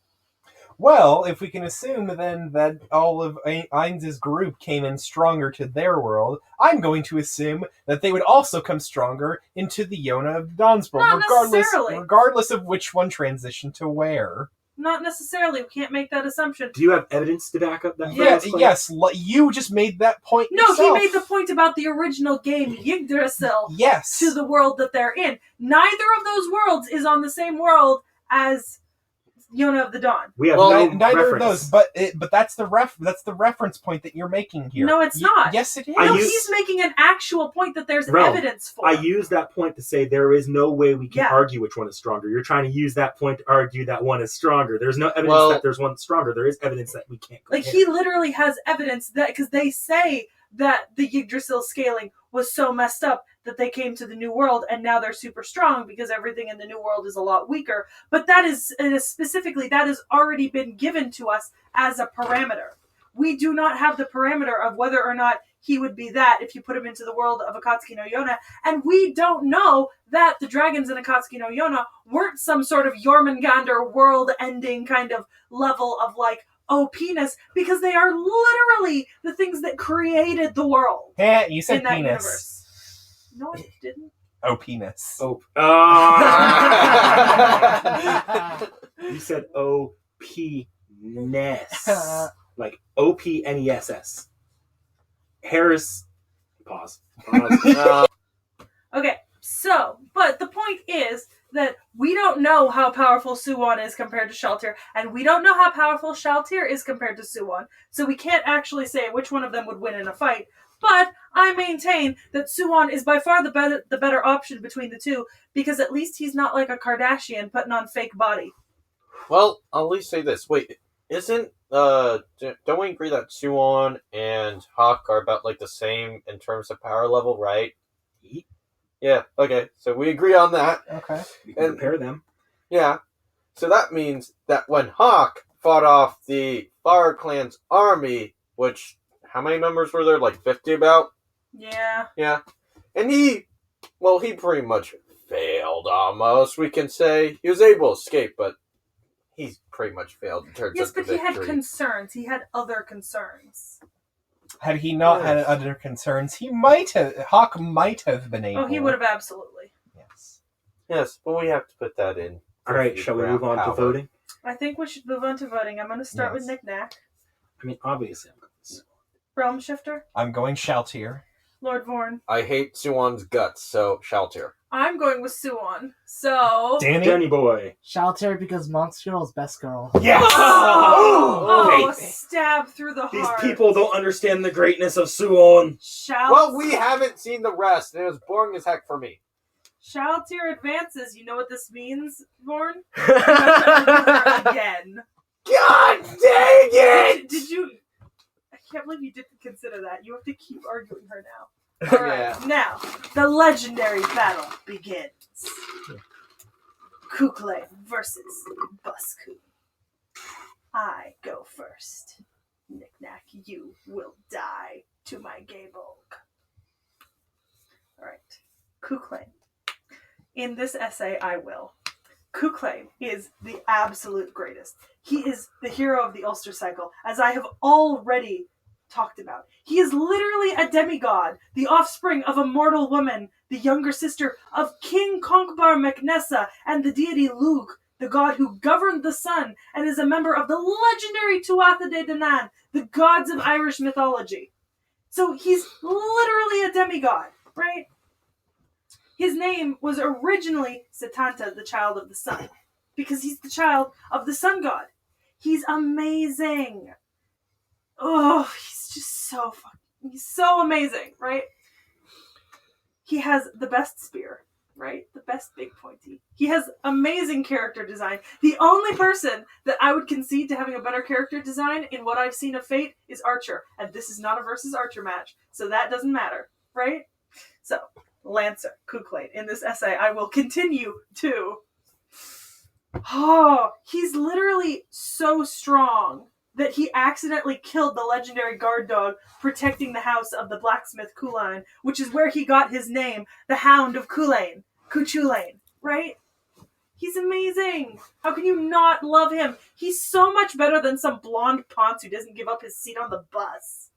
Well, if we can assume then that all of Ainz's group came in stronger to their world, I'm going to assume that they would also come stronger into the Yona of Dawn's world, Not necessarily. regardless of which one transitioned to where. Not necessarily. We can't make that assumption. Do you have evidence to back up that? Yeah, first claim? Yes, you just made that point No, yourself. he made the point about the original game, Yggdrasil, Yes. to the world that they're in. Neither of those worlds is on the same world as Yona of the Dawn. We have Well, no Neither reference. of those, but that's the reference point that you're making here. No, it's not. Yes, it is. I No, use- he's making an actual point that there's Realm, evidence for. I use that point to say there is no way we can Yeah. argue which one is stronger. You're trying to use that point to argue that one is stronger. There's no evidence Well- that there's one stronger. There is evidence that we can't compare. Like, he literally has evidence that, because they say that the Yggdrasil scaling was so messed up that they came to the New World and now they're super strong because everything in the New World is a lot weaker. But that is specifically, that has already been given to us as a parameter. We do not have the parameter of whether or not he would be that if you put him into the world of Akatsuki no Yona. And we don't know that the dragons in Akatsuki no Yona weren't some sort of Jormungandr world-ending kind of level of like, oh, penis, because they are literally the things that created the world Yeah, you said in that penis. universe. No, I didn't. Oh, penis. Oh. You said O-P-ness. Like O-P-N-E-S-S. Harris. Pause. Okay, so, but the point is that we don't know how powerful Soo-Won is compared to Shaltir, and we don't know how powerful Shaltir is compared to Soo-Won, so we can't actually say which one of them would win in a fight. But I maintain that Soo-Won is by far the better option between the two, because at least he's not like a Kardashian putting on fake body. Well, I'll at least say this. Wait, don't we agree that Soo-Won and Hawk are about like the same in terms of power level, right? Yeah, okay. So we agree on that. Okay. You can compare them. Yeah. So that means that when Hawk fought off the Fire Clan's army, which, how many members were there? Like 50 about? Yeah. Yeah. And he pretty much failed almost, we can say. He was able to escape, but he's pretty much failed in terms Yes, of the but he victory. had concerns. He had other concerns. Had he not had other concerns, Hawk might have been able. Oh, he would have absolutely. Yes. Yes, but we have to put that in. Alright, shall we move on to voting? I think we should move on to voting. I'm going to start with Yes. Nick Knack, I mean, obviously I'm going to. Realm Shifter, I'm going Shaltir. Lord Vorn. I hate Soo-Won's guts, so Shaltir. I'm going with Soo-Won. So... Danny? boy. Shalter because Monster Girl is best girl. Yes! Oh, Hey. stab through the These heart. people don't understand the greatness of Soo-Won. Well, we haven't seen the rest, and it was boring as heck for me. Shaltir advances. You know what this means, Vorn? You have to argue her again. God dang it! Did you... I can't believe you didn't consider that. You have to keep arguing her now. Alright, Yeah. now, the legendary battle begins. Kuklane versus Busku. I go first. Knick-knack, you will die to my Gaybolg. Alright, Kuklane. In this essay, I will. Kuklane is the absolute greatest. He is the hero of the Ulster cycle, as I have already talked about. He is literally a demigod, the offspring of a mortal woman, the younger sister of King Conkbar MacNessa and the deity Lugh, the god who governed the sun and is a member of the legendary Tuatha De Danann, the gods of Irish mythology. So he's literally a demigod, right? His name was originally Setanta, the child of the sun, because he's the child of the sun god. He's amazing. Oh, he's just he's so amazing, right? He has the best spear, right? The best big pointy. He has amazing character design. The only person that I would concede to having a better character design in what I've seen of Fate is Archer. And this is not a versus Archer match, so that doesn't matter, right? So, Lancer, Kuklane. In this essay, I will continue to... Oh, he's literally so strong that he accidentally killed the legendary guard dog protecting the house of the blacksmith Kulain, which is where he got his name, the Hound of Kulain, Kuchulain, right? He's amazing. How can you not love him? He's so much better than some blonde ponce who doesn't give up his seat on the bus.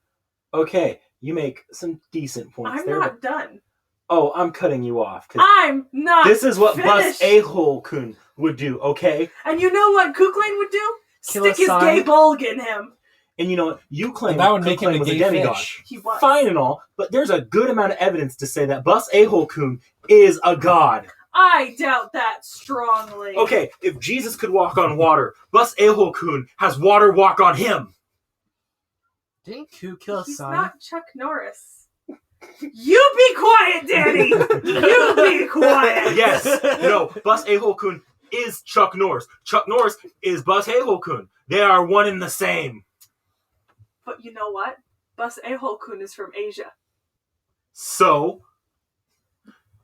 Okay, you make some decent points I'm there. not done. Oh, I'm cutting you off. I'm not This is what finished. Bus A-Hole-Kun would do, okay? And you know what Kuklane would do? Kill Stick a his sign. gay bulg in him. And you know what? You claim That would make him Kuklane a was gay a demigod. fish. He was. Fine and all, but there's a good amount of evidence to say that Bus A-Hole-Kun is a god. I doubt that strongly. Okay, if Jesus could walk on water, Bus A-Hole-Kun has water walk on him. Didn't Ku kill his He's son? not Chuck Norris. You be quiet, Danny! You be quiet! Yes, no, Bus A-Hole-Kun is Chuck Norris. Chuck Norris is Bus A-Hole-Kun. They are one and the same. But you know what? Bus A-Hole-Kun is from Asia. So,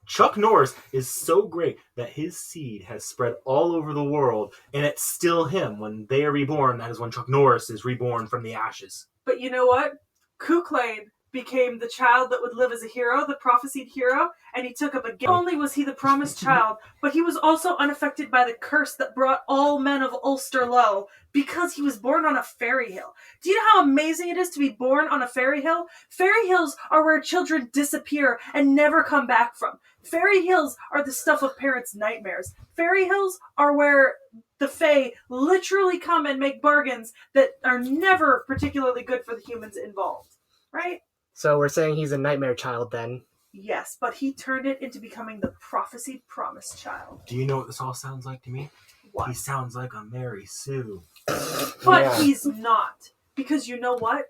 Chuck Norris is so great that his seed has spread all over the world, and it's still him. When they are reborn, that is when Chuck Norris is reborn from the ashes. But you know what? Kuklane became the child that would live as a hero, the prophesied hero, and he took up a gift. Not only was he the promised child, but he was also unaffected by the curse that brought all men of Ulster low because he was born on a fairy hill. Do you know how amazing it is to be born on a fairy hill? Fairy hills are where children disappear and never come back from. Fairy hills are the stuff of parents' nightmares. Fairy hills are where the Fae literally come and make bargains that are never particularly good for the humans involved. Right? So we're saying he's a nightmare child then. Yes, but he turned it into becoming the prophesied promised child. Do you know what this all sounds like to me? What? He sounds like a Mary Sue. But Yeah. he's not. Because you know what?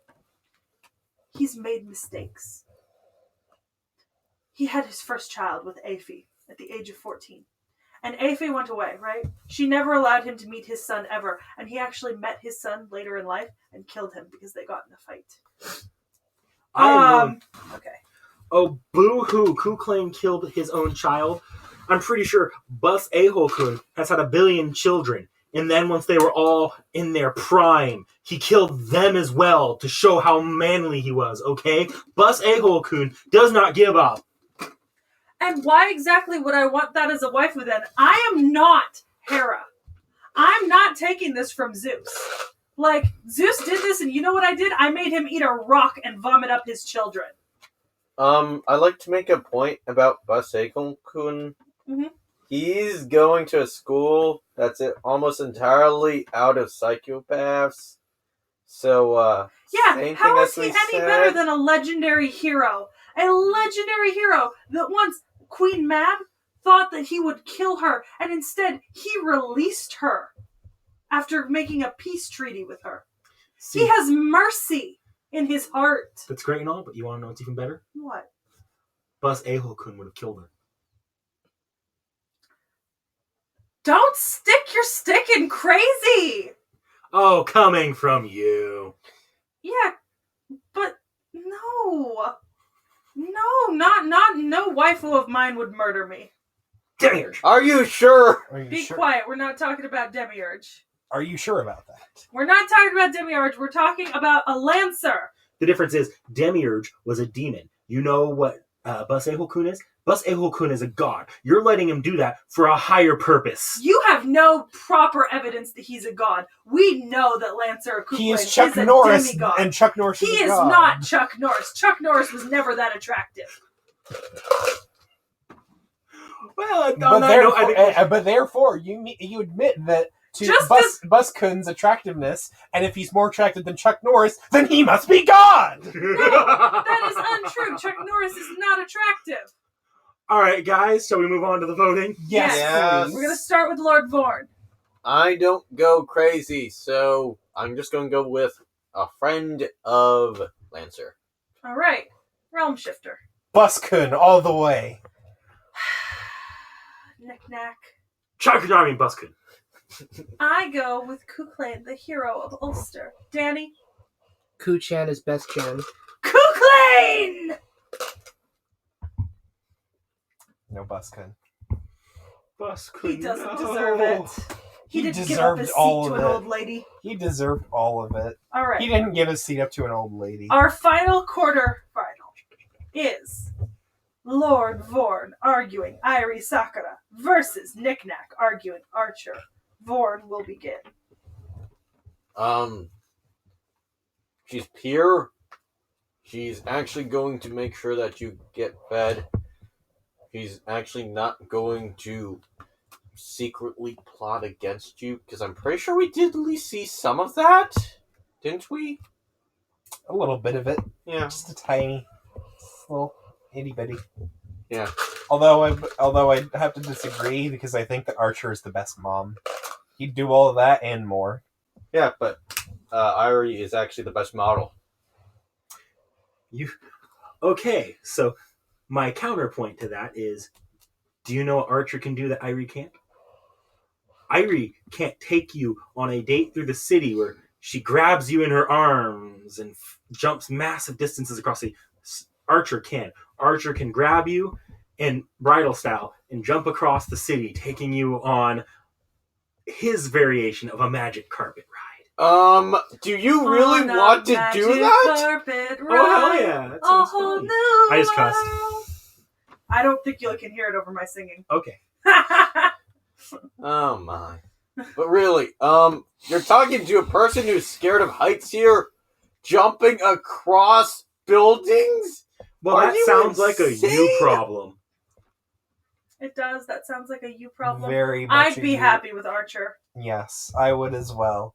He's made mistakes. He had his first child with A-H-E at the age of 14. And A-H-E went away, right? She never allowed him to meet his son ever. And he actually met his son later in life and killed him because they got in a fight. Okay. Oh, boo-hoo. Kuklane killed his own child. I'm pretty sure Bus A-Hole-Kun has had 1 billion children. And then once they were all in their prime, he killed them as well to show how manly he was, okay? Bus A-Hole-Kun does not give up. And why exactly would I want that as a waifu then? I am not Hera. I'm not taking this from Zeus. Like, Zeus did this, and you know what I did? I made him eat a rock and vomit up his children. I'd like to make a point about Bus A-Hole-Kun. Mhm. He's going to a school that's almost entirely out of psychopaths. So, Yeah, same how thing is as he we any said. better than a legendary hero? A legendary hero that once Queen Mab thought that he would kill her, and instead he released her after making a peace treaty with her. See, He has mercy in his heart. that's great and all, but you want to know what's even better? What? Bus A-Hole-Kun would have killed her. Don't stick your stick in crazy! Oh, coming from you. Yeah, but no. No waifu of mine would murder me. Demiurge. Are you sure? Are you Be sure? quiet, we're not talking about Demiurge. Are you sure about that? We're not talking about Demiurge, we're talking about a Lancer. The difference is Demiurge was a demon. You know what Bus A-Hole-Kun is? Bus A-Hole-Kun is a god. You're letting him do that for a higher purpose. You have no proper evidence that he's a god. We know that Lancer Kukulane He is Chuck a Norris, demigod. and Chuck Norris He is a is god. not Chuck Norris. Chuck Norris was never that attractive. Well, But therefore, you admit that to Just Buskun's attractiveness, and if he's more attractive than Chuck Norris, then he must be God! No, that is untrue. Chuck Norris is not attractive. All right, guys, shall we move on to the voting? Yes, Yes. please. We're going to start with Lord Vorn. I don't go crazy, so I'm just going to go with a friend of Lancer. All right. Realm Shifter. Buskun all the way. Knick-knack. Buskun. I go with Kuklane, the hero of Ulster. Danny? Ku-chan is best Chan. Kuklane! No Buskun. Buskun. He doesn't deserve it. He didn't give deserved up his seat all to of an it. old lady. He deserved all of it. All right. He didn't give his seat up to an old lady. Our final quarter final is Lord Vorn arguing Airi Sakura versus Knick-Knack arguing Archer. Vorn will begin. She's pure. She's actually going to make sure that you get fed. She's actually not going to secretly plot against you, because I'm pretty sure we did at least see some of that, didn't we? A little bit of it. Yeah. Just a tiny, little itty bitty. Yeah. Although I have to disagree because I think that Archer is the best mom. He'd do all of that and more. Yeah, but Irie is actually the best model. Okay, so my counterpoint to that is, do you know what Archer can do that Irie can't? Irie can't take you on a date through the city where she grabs you in her arms and jumps massive distances across the... Archer can. Archer can grab you in bridal style and jump across the city, taking you on his variation of a magic carpet ride. Do you really On a want to magic do that? Carpet Oh, hell ride, yeah. That a sounds whole fun. new I just cussed. world. I don't think you can hear it over my singing. Okay. Oh my. But really, you're talking to a person who's scared of heights here? Jumping across buildings? Well, Are that you sounds like a insane? you problem. It does. That sounds like a you problem. Very much. I'd be happy with Archer. Yes, I would as well.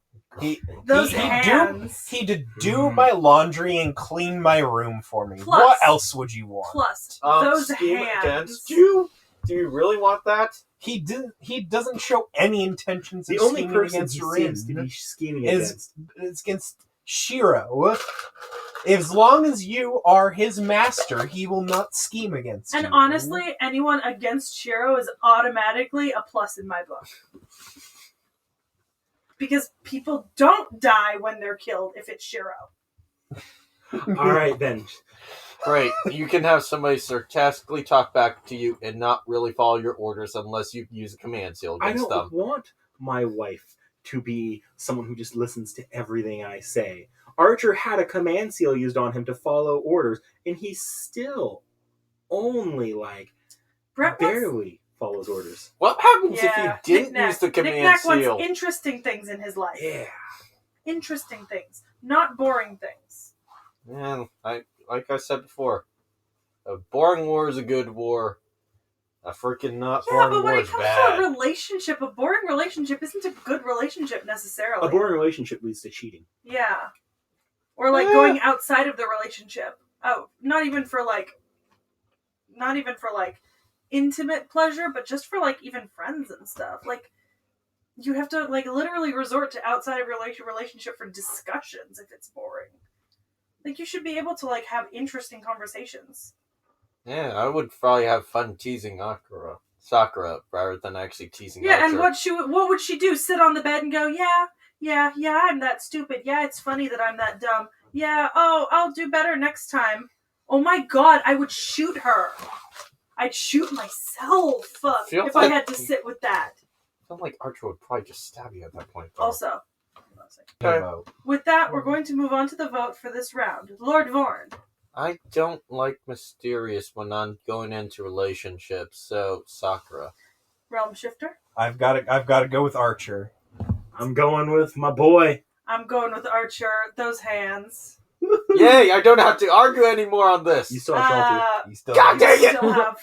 Those he'd hands. He'd do my laundry and clean my room for me. Plus- What else would you want? Plus, those scheme hands. against you? Do you really want that? He doesn't show any intentions The of only scheming person against he Rin. seems to be scheming Is against. against Shiro. As long as you are his master, he will not scheme against you. And honestly, anyone against Shiro is automatically a plus in my book. Because people don't die when they're killed if it's Shiro. All right, then. Great. You can have somebody sarcastically talk back to you and not really follow your orders unless you use a command seal I against don't them. want my wife to be someone who just listens to everything I say. Archer had a command seal used on him to follow orders, and he still only, Brett wants, barely follows orders. What happens yeah, if you didn't Knick-Knack. use the command Knick-Knack seal? wants interesting things in his life. Yeah. Interesting things, not boring things. Man, like I said before, a boring war is a good war. A freaking not Yeah, boring but when war it is comes bad. to a relationship, a boring relationship isn't a good relationship necessarily. A boring relationship leads to cheating. Yeah. Or going outside of the relationship. Oh, not even for intimate pleasure, but just for even friends and stuff. You have to literally resort to outside of your relationship for discussions if it's boring. You should be able to have interesting conversations. Yeah, I would probably have fun teasing Sakura rather than actually teasing Yeah, Archer. and what would she do? Sit on the bed and go, yeah, I'm that stupid. Yeah, it's funny that I'm that dumb. Yeah, oh, I'll do better next time. Oh my god, I would shoot her. I'd shoot myself if I had to sit with that. I feel like Archer would probably just stab you at that point. Though. Also, Okay. with that, we're going to move on to the vote for this round. Lord Vorn. I don't like mysterious when I'm going into relationships, so Sakura. Realm Shifter. I've got to go with Archer. I'm going with my boy. I'm going with Archer. Those hands. Yay! I don't have to argue anymore on this. You still have Shalty. He's still God dang it! Still have.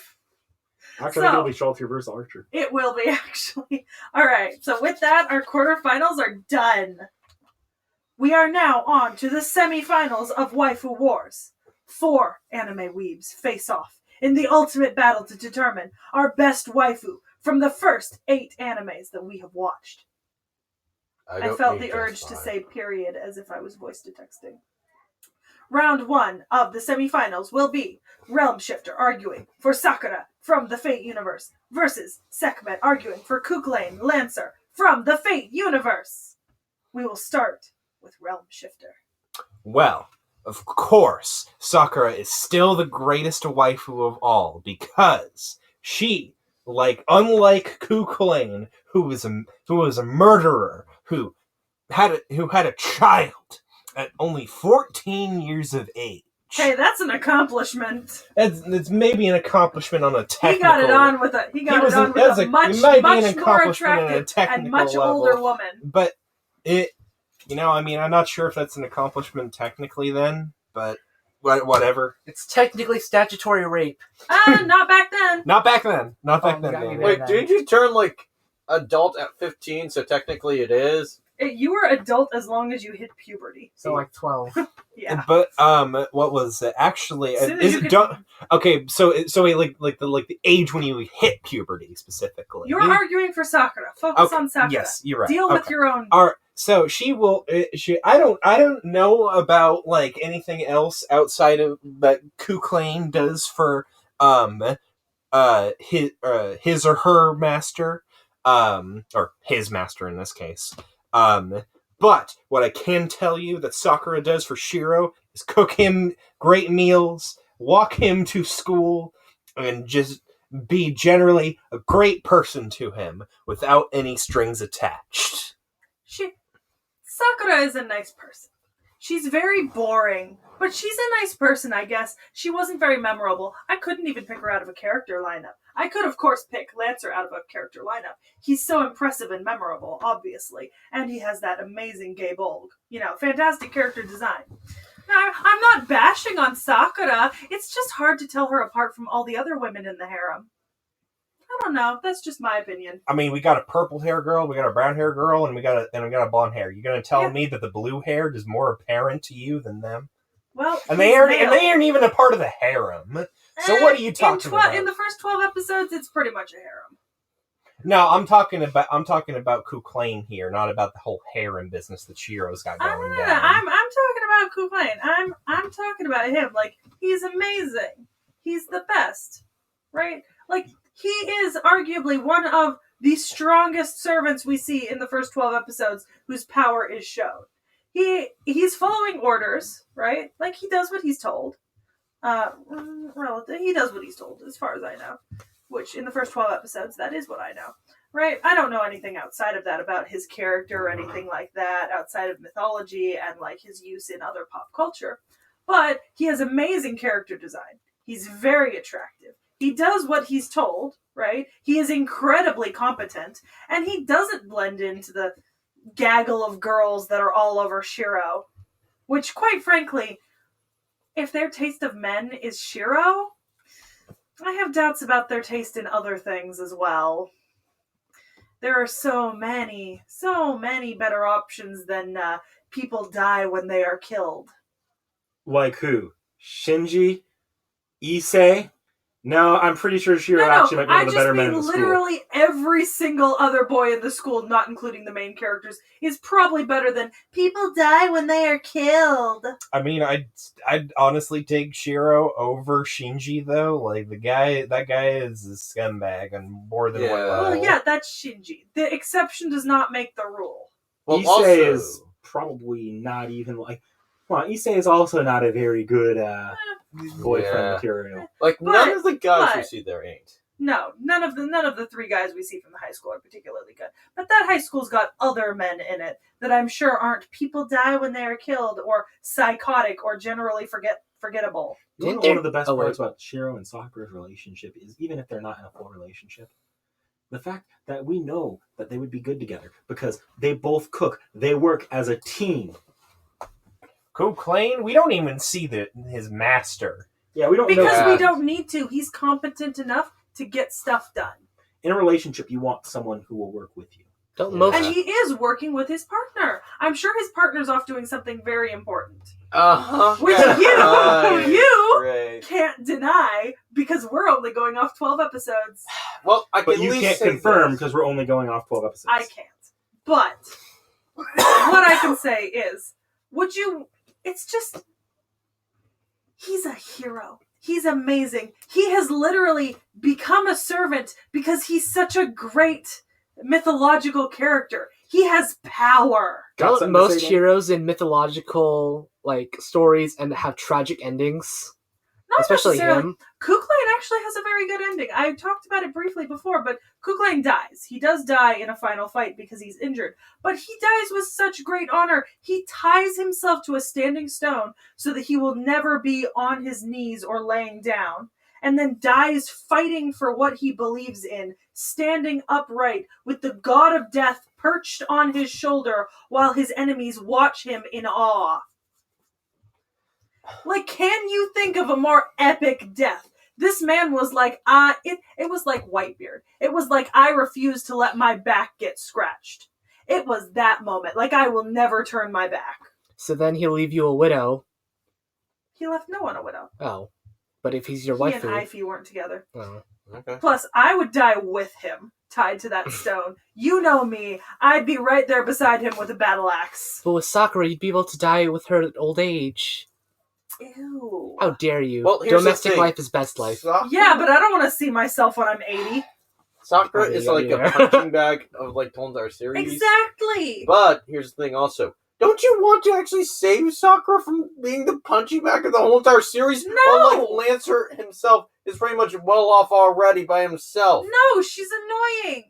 Actually, I think it'll be Shalty versus Archer. It will be, actually. Alright, so with that, our quarterfinals are done. We are now on to the semifinals of Waifu Wars. 4 anime weebs face off in the ultimate battle to determine our best waifu from the first 8 animes that we have watched. I don't felt need the just urge to 5. say period as if I was voice to texting. Round 1 of the semifinals will be Realm Shifter arguing for Sakura from the Fate universe versus Sekhmet arguing for Kukulane Lancer from the Fate universe. We will start with Realm Shifter. Well, of course, Sakura is still the greatest waifu of all because she, unlike Kukulane, who was a murderer, who had a child at only 14 years of age. Hey, that's an accomplishment. It's maybe an accomplishment on a technical. He got it on with a much more attractive and much older woman. But I'm not sure if that's an accomplishment technically then, but whatever. It's technically statutory rape. Not back then. Not back then. Not back then. got me Danny. there. Wait, did you turn adult at 15? So technically it is. You were adult as long as you hit puberty. So 12. Yeah. But what was it actually? As soon as Is you it could- don't? Okay, so wait, the age when you hit puberty specifically. You're arguing for Sakura. Focus on Sakura. Yes, you're right. Deal with Okay. your own. All right, so she will. I don't know about anything else outside of that Kukulane does for his or her master, or his master in this case. But what I can tell you that Sakura does for Shiro is cook him great meals, walk him to school, and just be generally a great person to him without any strings attached. Sakura is a nice person. She's very boring, but she's a nice person, I guess. She wasn't very memorable. I couldn't even pick her out of a character lineup. I could, of course, pick Lancer out of a character lineup. He's so impressive and memorable, obviously, and he has that amazing gay bulg. Fantastic character design. Now, I'm not bashing on Sakura. It's just hard to tell her apart from all the other women in the harem. I don't know. That's just my opinion. I mean, we got a purple hair girl, we got a brown hair girl, and we got a blonde hair. You're gonna tell me that the blue hair is more apparent to you than them? Well, and they aren't even a part of the harem. So what are you talking about? In the first 12 episodes, it's pretty much a harem. No, I'm talking about Kuklain here, not about the whole harem business that Shiro's got going down. I'm talking about Kuklain. I'm talking about him. Like, he's amazing. He's the best, right? Like, he is arguably one of the strongest servants we see in the first 12 episodes whose power is shown. He's following orders, right? Like, he does what he's told. He does what he's told, as far as I know. Which, in the first 12 episodes, that is what I know. Right? I don't know anything outside of that about his character or anything like that, outside of mythology and, like, his use in other pop culture. But he has amazing character design. He's very attractive. He does what he's told, right? He is incredibly competent, and he doesn't blend into the gaggle of girls that are all over Shiro. Which, quite frankly, if their taste of men is Shiro, I have doubts about their taste in other things as well. There are so many better options than people die when they are killed. Like who? Shinji? Issei? No, I'm pretty sure Shiro actually might be one of the better men in the school. Literally every single other boy in the school, not including the main characters, is probably better than people die when they are killed. I mean, I'd honestly take Shiro over Shinji, though. Like, that guy is a scumbag and more than one level. Well, yeah, that's Shinji. The exception does not make the rule. Well, Issei is probably not even like... Well, Issei is also not a very good boyfriend material. Like, none of the guys you see there ain't. No, none of the three guys we see from the high school are particularly good. But that high school's got other men in it that I'm sure aren't people die when they are killed, or psychotic, or generally forgettable. You know, one of the best parts about Shiro and Sakura's relationship is, even if they're not in a full relationship, the fact that we know that they would be good together because they both cook. They work as a team. Kuklain, we don't even see his master. Yeah, we don't know. Because we don't need to. He's competent enough to get stuff done. In a relationship, you want someone who will work with you. And he is working with his partner. I'm sure his partner's off doing something very important. Which you can't deny, because we're only going off 12 episodes. Well, but you can't confirm because we're only going off 12 episodes. I can't. But what I can say is, it's just, he's a hero. He's amazing. He has literally become a servant because he's such a great mythological character. He has power. Don't most heroes in mythological stories and have tragic endings? Not especially him. Kuklain actually has a very good ending. I talked about it briefly before, but Kuklain dies. He does die in a final fight because he's injured. But he dies with such great honor. He ties himself to a standing stone so that he will never be on his knees or laying down, and then dies fighting for what he believes in, standing upright with the god of death perched on his shoulder while his enemies watch him in awe. Like, can you think of a more epic death? This man was like, it was like Whitebeard. It was like, I refuse to let my back get scratched. It was that moment. Like, I will never turn my back. So then he'll leave you a widow. He left no one a widow. Oh. But if he's your He waifu... and Ify weren't together. Oh. Okay. Plus, I would die with him, tied to that stone. You know me. I'd be right there beside him with a battle axe. But with Sakura, you'd be able to die with her at old age. Ew. How dare you? Well, here's Domestic the thing. life is best life. Yeah, but I don't want to see myself when I'm 80. Sakura is like a punching bag of the entire series. Exactly. But here's the thing also. Don't you want to actually save Sakura from being the punching bag of the whole entire series? No! Unlike Lancer himself is pretty much well off already by himself. No, she's annoying.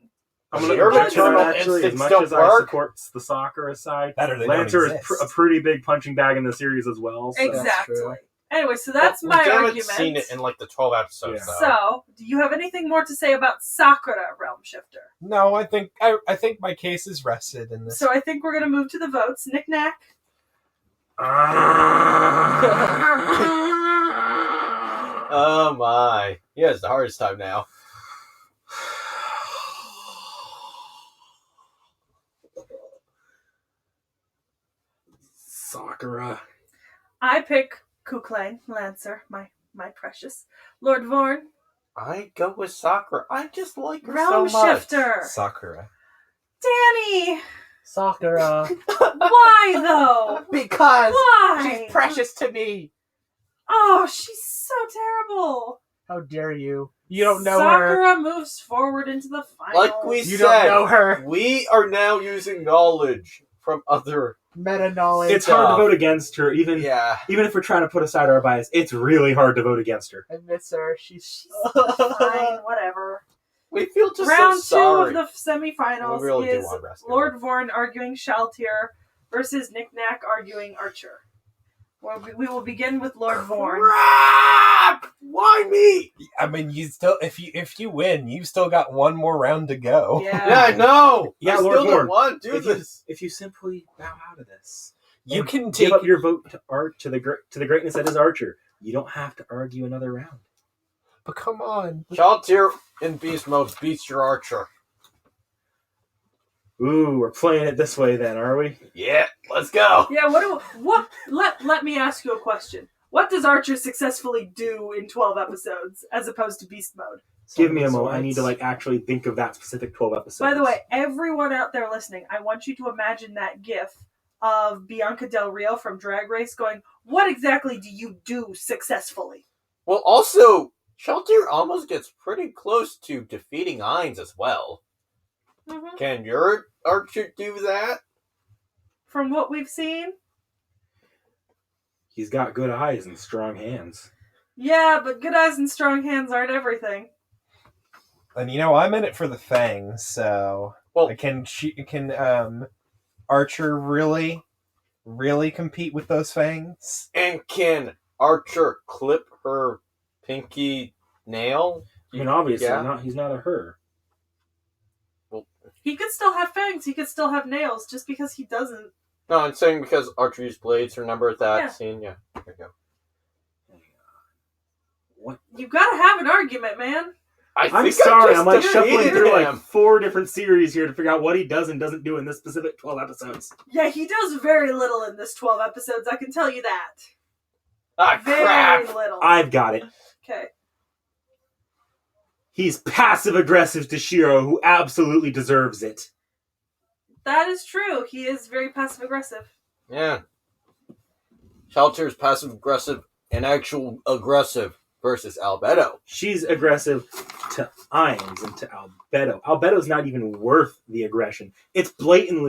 I'm She going to urban object to that, maternal actually. As instincts much don't as I work. support the Sakura side, Better they Lancer don't is exist. a pretty big punching bag in the series as well. So. Exactly. true. Anyway, so that's Well, my we haven't argument. seen it in like the 12 episodes, Yeah. though. So, do you have anything more to say about Sakura, Realm Shifter? No, I think my case is rested in this. So I think we're gonna move to the votes. Knick knack. Oh my. He has the hardest time now. Sakura. I pick Kuklain, Lancer, my precious. Lord Vorn, I go with Sakura. I just like her Realm so much. Shifter. Sakura. Danny! Sakura. Why though? Because Why? she's precious to me. Oh, she's so terrible. How dare you? You don't know Sakura moves forward into the finals. Like we You said, don't know her. we are now using knowledge from other. Meta knowledge. It's hard to vote against her, even if we're trying to put aside our bias. It's really hard to vote against her. I miss her. She's Fine, whatever. We feel just Round so two sorry. of the semifinals We really do is want rescue. Lord Vorn arguing Shaltir versus Knick Knack arguing Archer. We will begin with Lord Vorn. Crap! Why me? I mean, you still if you win, you've still got one more round to go. Yeah. Yeah, I know. Yeah, I Lord still don't Lord. want to do If you, this. if you simply bow out of this, You and can give take up your vote to the greatness that is Archer. You don't have to argue another round. But come on. Shaltir in beast mode beats your archer. Ooh, we're playing it this way then, are we? Yeah, let's go. Yeah, let me ask you a question. What does Archer successfully do in 12 episodes as opposed to beast mode? Give me a moment. I need to actually think of that specific 12 episodes. By the way, everyone out there listening, I want you to imagine that gif of Bianca Del Rio from Drag Race going, what exactly do you do successfully? Well, also, Shaltir almost gets pretty close to defeating Ainz as well. Mm-hmm. Can your archer do that? From what we've seen? He's got good eyes and strong hands. Yeah, but good eyes and strong hands aren't everything. And I'm in it for the fangs, so Well, can Archer really compete with those fangs? and can Archer clip her pinky nail? I mean, obviously, Yeah. he's not a her. He could still have fangs, he could still have nails, just because he doesn't. No, I'm saying because Archer used blades. Remember that Yeah. scene? Yeah. There you go. What? You've got to have an argument, man. I'm think sorry, I I'm just shuffling defeated through him. 4 different series here to figure out what he does and doesn't do in this specific 12 episodes. Yeah, he does very little in this 12 episodes, I can tell you that. Ah, Very crap! little. I've got it. Okay. He's passive-aggressive to Shiro, who absolutely deserves it. That is true. He is very passive-aggressive. Yeah. Shaltir is passive aggressive and actual aggressive versus Albedo. She's aggressive to Ainz and to Albedo. Albedo's not even worth the aggression. It's blatant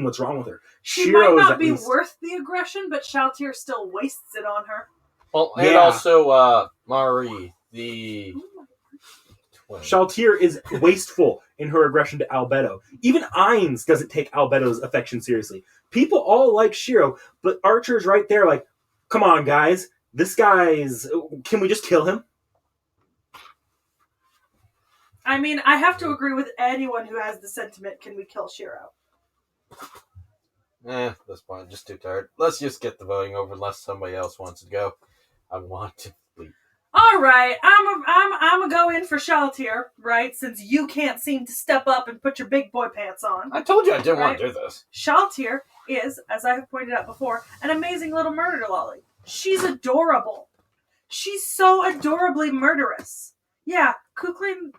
what's wrong with her. She Shiro might is not at be least... worth the aggression, but Shaltir still wastes it on her. Well, and Yeah. also Marie, the twin. Shaltir is wasteful in her aggression to Albedo. Even Ainz doesn't take Albedo's affection seriously. People all like Shiro, but Archer's right there like, come on, guys. This guy's... Can we just kill him? I mean, I have to agree with anyone who has the sentiment, can we kill Shiro? At this point, I'm just too tired. Let's just get the voting over unless somebody else wants to go. I want to sleep. All right, I'm a go in for Shaltir, right? Since you can't seem to step up and put your big boy pants on. I told you I didn't want Right. to do this. Shaltir is, as I have pointed out before, an amazing little murder lolly. She's adorable. She's so adorably murderous. Yeah,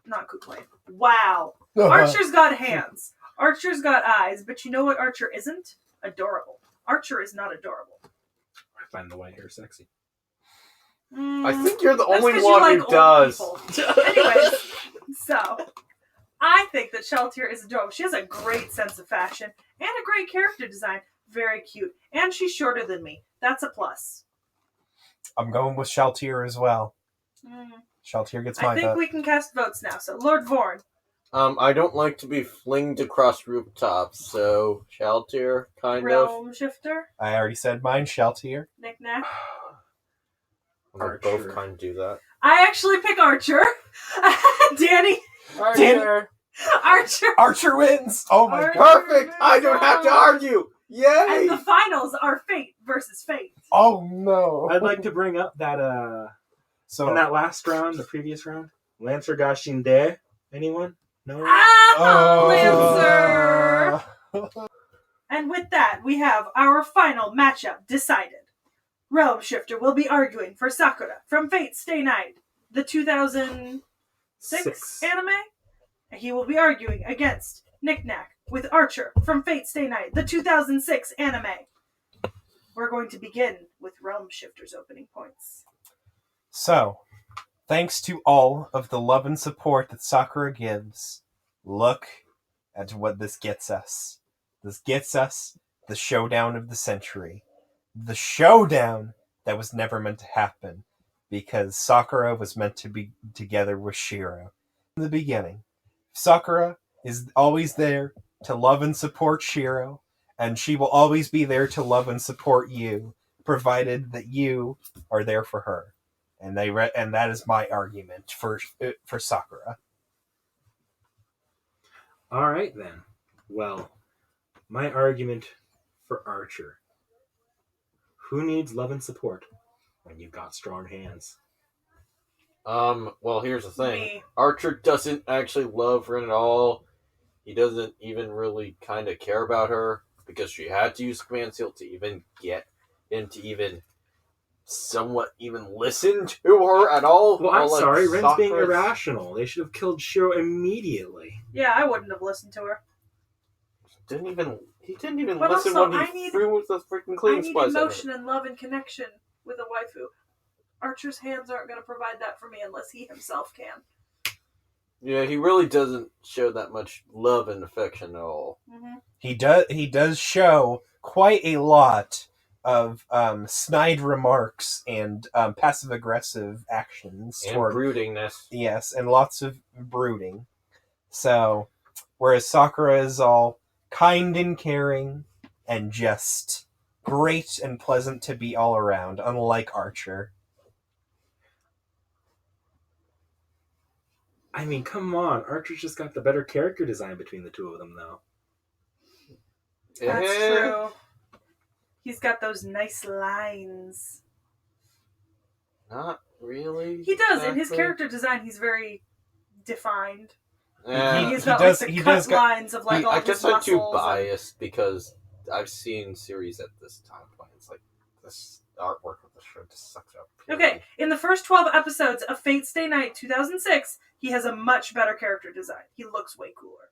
not Kuklain. Wow. Archer's got hands. Archer's got eyes, but you know what Archer isn't? Adorable. Archer is not adorable. I find the white hair sexy. I think you're the That's only 'cause one you like who old does. people. Anyways, so I think that Shaltir is adorable. She has a great sense of fashion and a great character design. Very cute. And she's shorter than me. That's a plus. I'm going with Shaltir as well. Shaltir gets my I think vote. we can cast votes now. So, Lord Vorn. I don't like to be flinged across rooftops, so Shaltir, kind of. Realm Shifter. I already said mine, Shaltir. Knick-knack. We Archer. both kind of do that. I actually pick Archer. Danny. Archer. Archer. Archer wins! Oh my Archer. god. Perfect! I don't have to argue! Yay! And the finals are Fate versus Fate. Oh no. I'd like to bring up that So in that last round, the previous round, Lancer Gashinde. Anyone? No. Ah, Lancer! And with that, we have our final matchup decided. Realm Shifter will be arguing for Sakura from Fate Stay Night, the 2006 anime. He will be arguing against Knick-Knack with Archer from Fate Stay Night, the 2006 anime. We're going to begin with Realm Shifter's opening points. So, thanks to all of the love and support that Sakura gives, look at what this gets us. This gets us the showdown of the century. The showdown that was never meant to happen because Sakura was meant to be together with Shiro. In the beginning, Sakura is always there to love and support Shiro, and she will always be there to love and support you, provided that you are there for her. And and that is my argument for Sakura. All right then. Well, my argument for Archer. Who needs love and support when you've got strong hands? Well, here's the thing. Me. Archer doesn't actually love Rin at all. He doesn't even really kind of care about her because she had to use Command Seal to even get him to even somewhat even listen to her at all. Well, I'm Or, like, sorry, Ren's being Sakura's- irrational. They should have killed Shiro immediately. Yeah, I wouldn't have listened to her. He didn't even But listen also, when I he need- threw the freaking I cleaning need supplies at her. emotion and love and connection with a waifu. Archer's hands aren't going to provide that for me unless he himself can. Yeah, he really doesn't show that much love and affection at all. Mm-hmm. He does show quite a lot of snide remarks and passive aggressive actions And toward broodingness. yes, and lots of brooding. So, whereas Sakura is all kind and caring and just great and pleasant to be all around, unlike Archer. I mean, come on. Archer's just got the better character design between the two of them, though. That's Eh, true. He's got those nice lines. Not really. He does. In his exactly. character design, he's very defined. Eh, He's he got does- like the he cut does got- lines of like all I of his guess I'm too muscles. biased because I've seen series at this time point. It's like this artwork of the show just sucks up. Okay, in the first 12 episodes of Fate Stay Night 2006, he has a much better character design. He looks way cooler.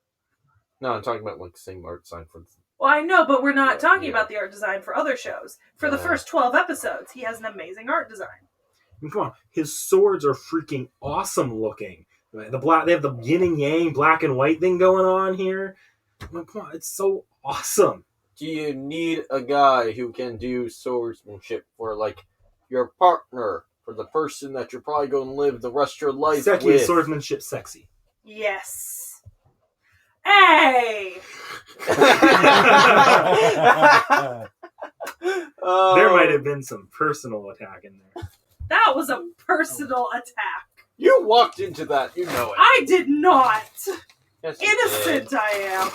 No, I'm talking about like the same art design for. Well, I know, but we're not Yeah, talking yeah. about the art design for other shows. For the Yeah. first 12 episodes, he has an amazing art design. I mean, come on. His swords are freaking awesome looking. The black, they have the yin and yang, black and white thing going on here. I mean, come on, it's so awesome. Do you need a guy who can do swordsmanship for like your partner, for the person that you're probably going to live the rest of your life Seki with? is swordsmanship sexy. Yes. Hey! There might have been some personal attack in there. That was a personal attack. You walked into that, you know it. I did not. Yes, you Innocent I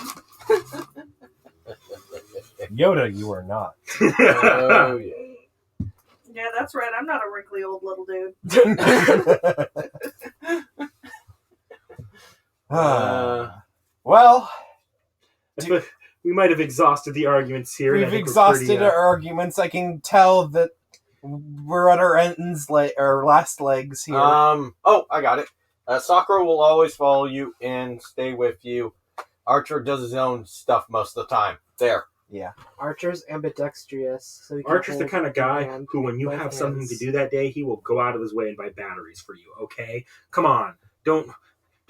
am. Yoda, you are not. did. Oh yeah. Yeah, that's right. I'm not a wrinkly old little dude. Well, We might have exhausted the arguments here. and I we've think we're exhausted pretty, our arguments. I can tell that we're at our ends, our last legs here. Oh, I got it. Sakura will always follow you and stay with you. Archer does his own stuff most of the time. There. Archer's ambidextrous. So he can Archer's the hold kind of guy hand who, when you with have something hands. to do that day, he will go out of his way and buy batteries for you. Okay, come on, don't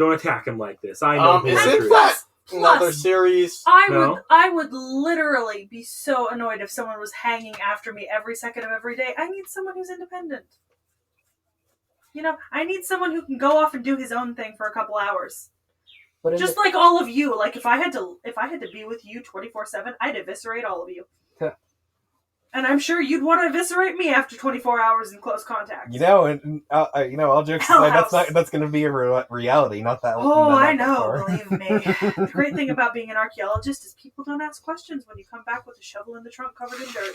attack him like this. I know who Isn't Archer is. that Another series. I would literally be so annoyed if someone was hanging after me every second of every day. I need someone who's independent. You know, I need someone who can go off and do his own thing for a couple hours. But Just like all of you. Like if I had to be with you 24/7, I'd eviscerate all of you. And I'm sure you'd want to eviscerate me after 24 hours in close contact. You know, and all jokes aside, that's going to be a reality, not that. Oh, I know. Believe me. The great thing about being an archaeologist is people don't ask questions when you come back with a shovel in the trunk covered in dirt.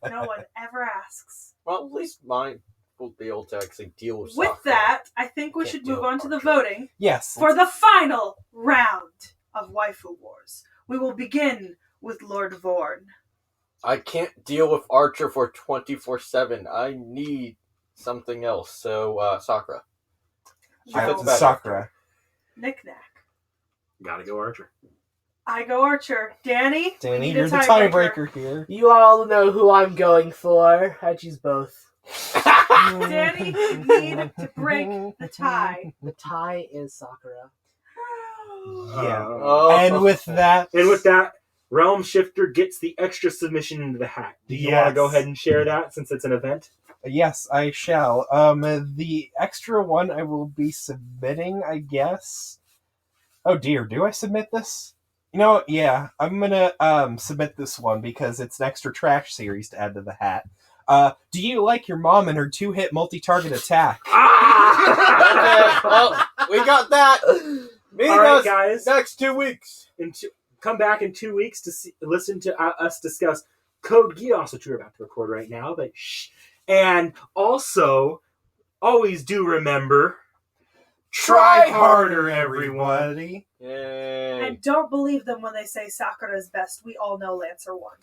No one ever asks. Well, at least mine will be able to actually deal with. With that, I think we should move on to the voting. Yes. For the final round of Waifu Wars, we will begin with Lord Vorn. I can't deal with Archer for 24/7. I need something else. So, Sakura. Sakura. Knick-knack. Gotta go Archer. I go Archer. Danny, you're the tiebreaker here. You all know who I'm going for. I choose both. Danny, you need to break the tie. The tie is Sakura. Yeah. Oh. And with that, Realm Shifter gets the extra submission into the hat. Do you want to go ahead and share that since it's an event? Yes, I shall. The extra one I will be submitting, I guess. Oh dear, do I submit this? You know, yeah, I'm gonna submit this one because it's an extra trash series to add to the hat. Do you like your mom and her 2-hit multi-target attack? Okay, well, we got that. Meet us guys. next 2 weeks. Come back in 2 weeks to listen to us discuss Code Geass, which we're about to record right now. But shh. And also, always do remember, try harder, everybody. Yay. And don't believe them when they say Sakura's best. We all know Lancer won.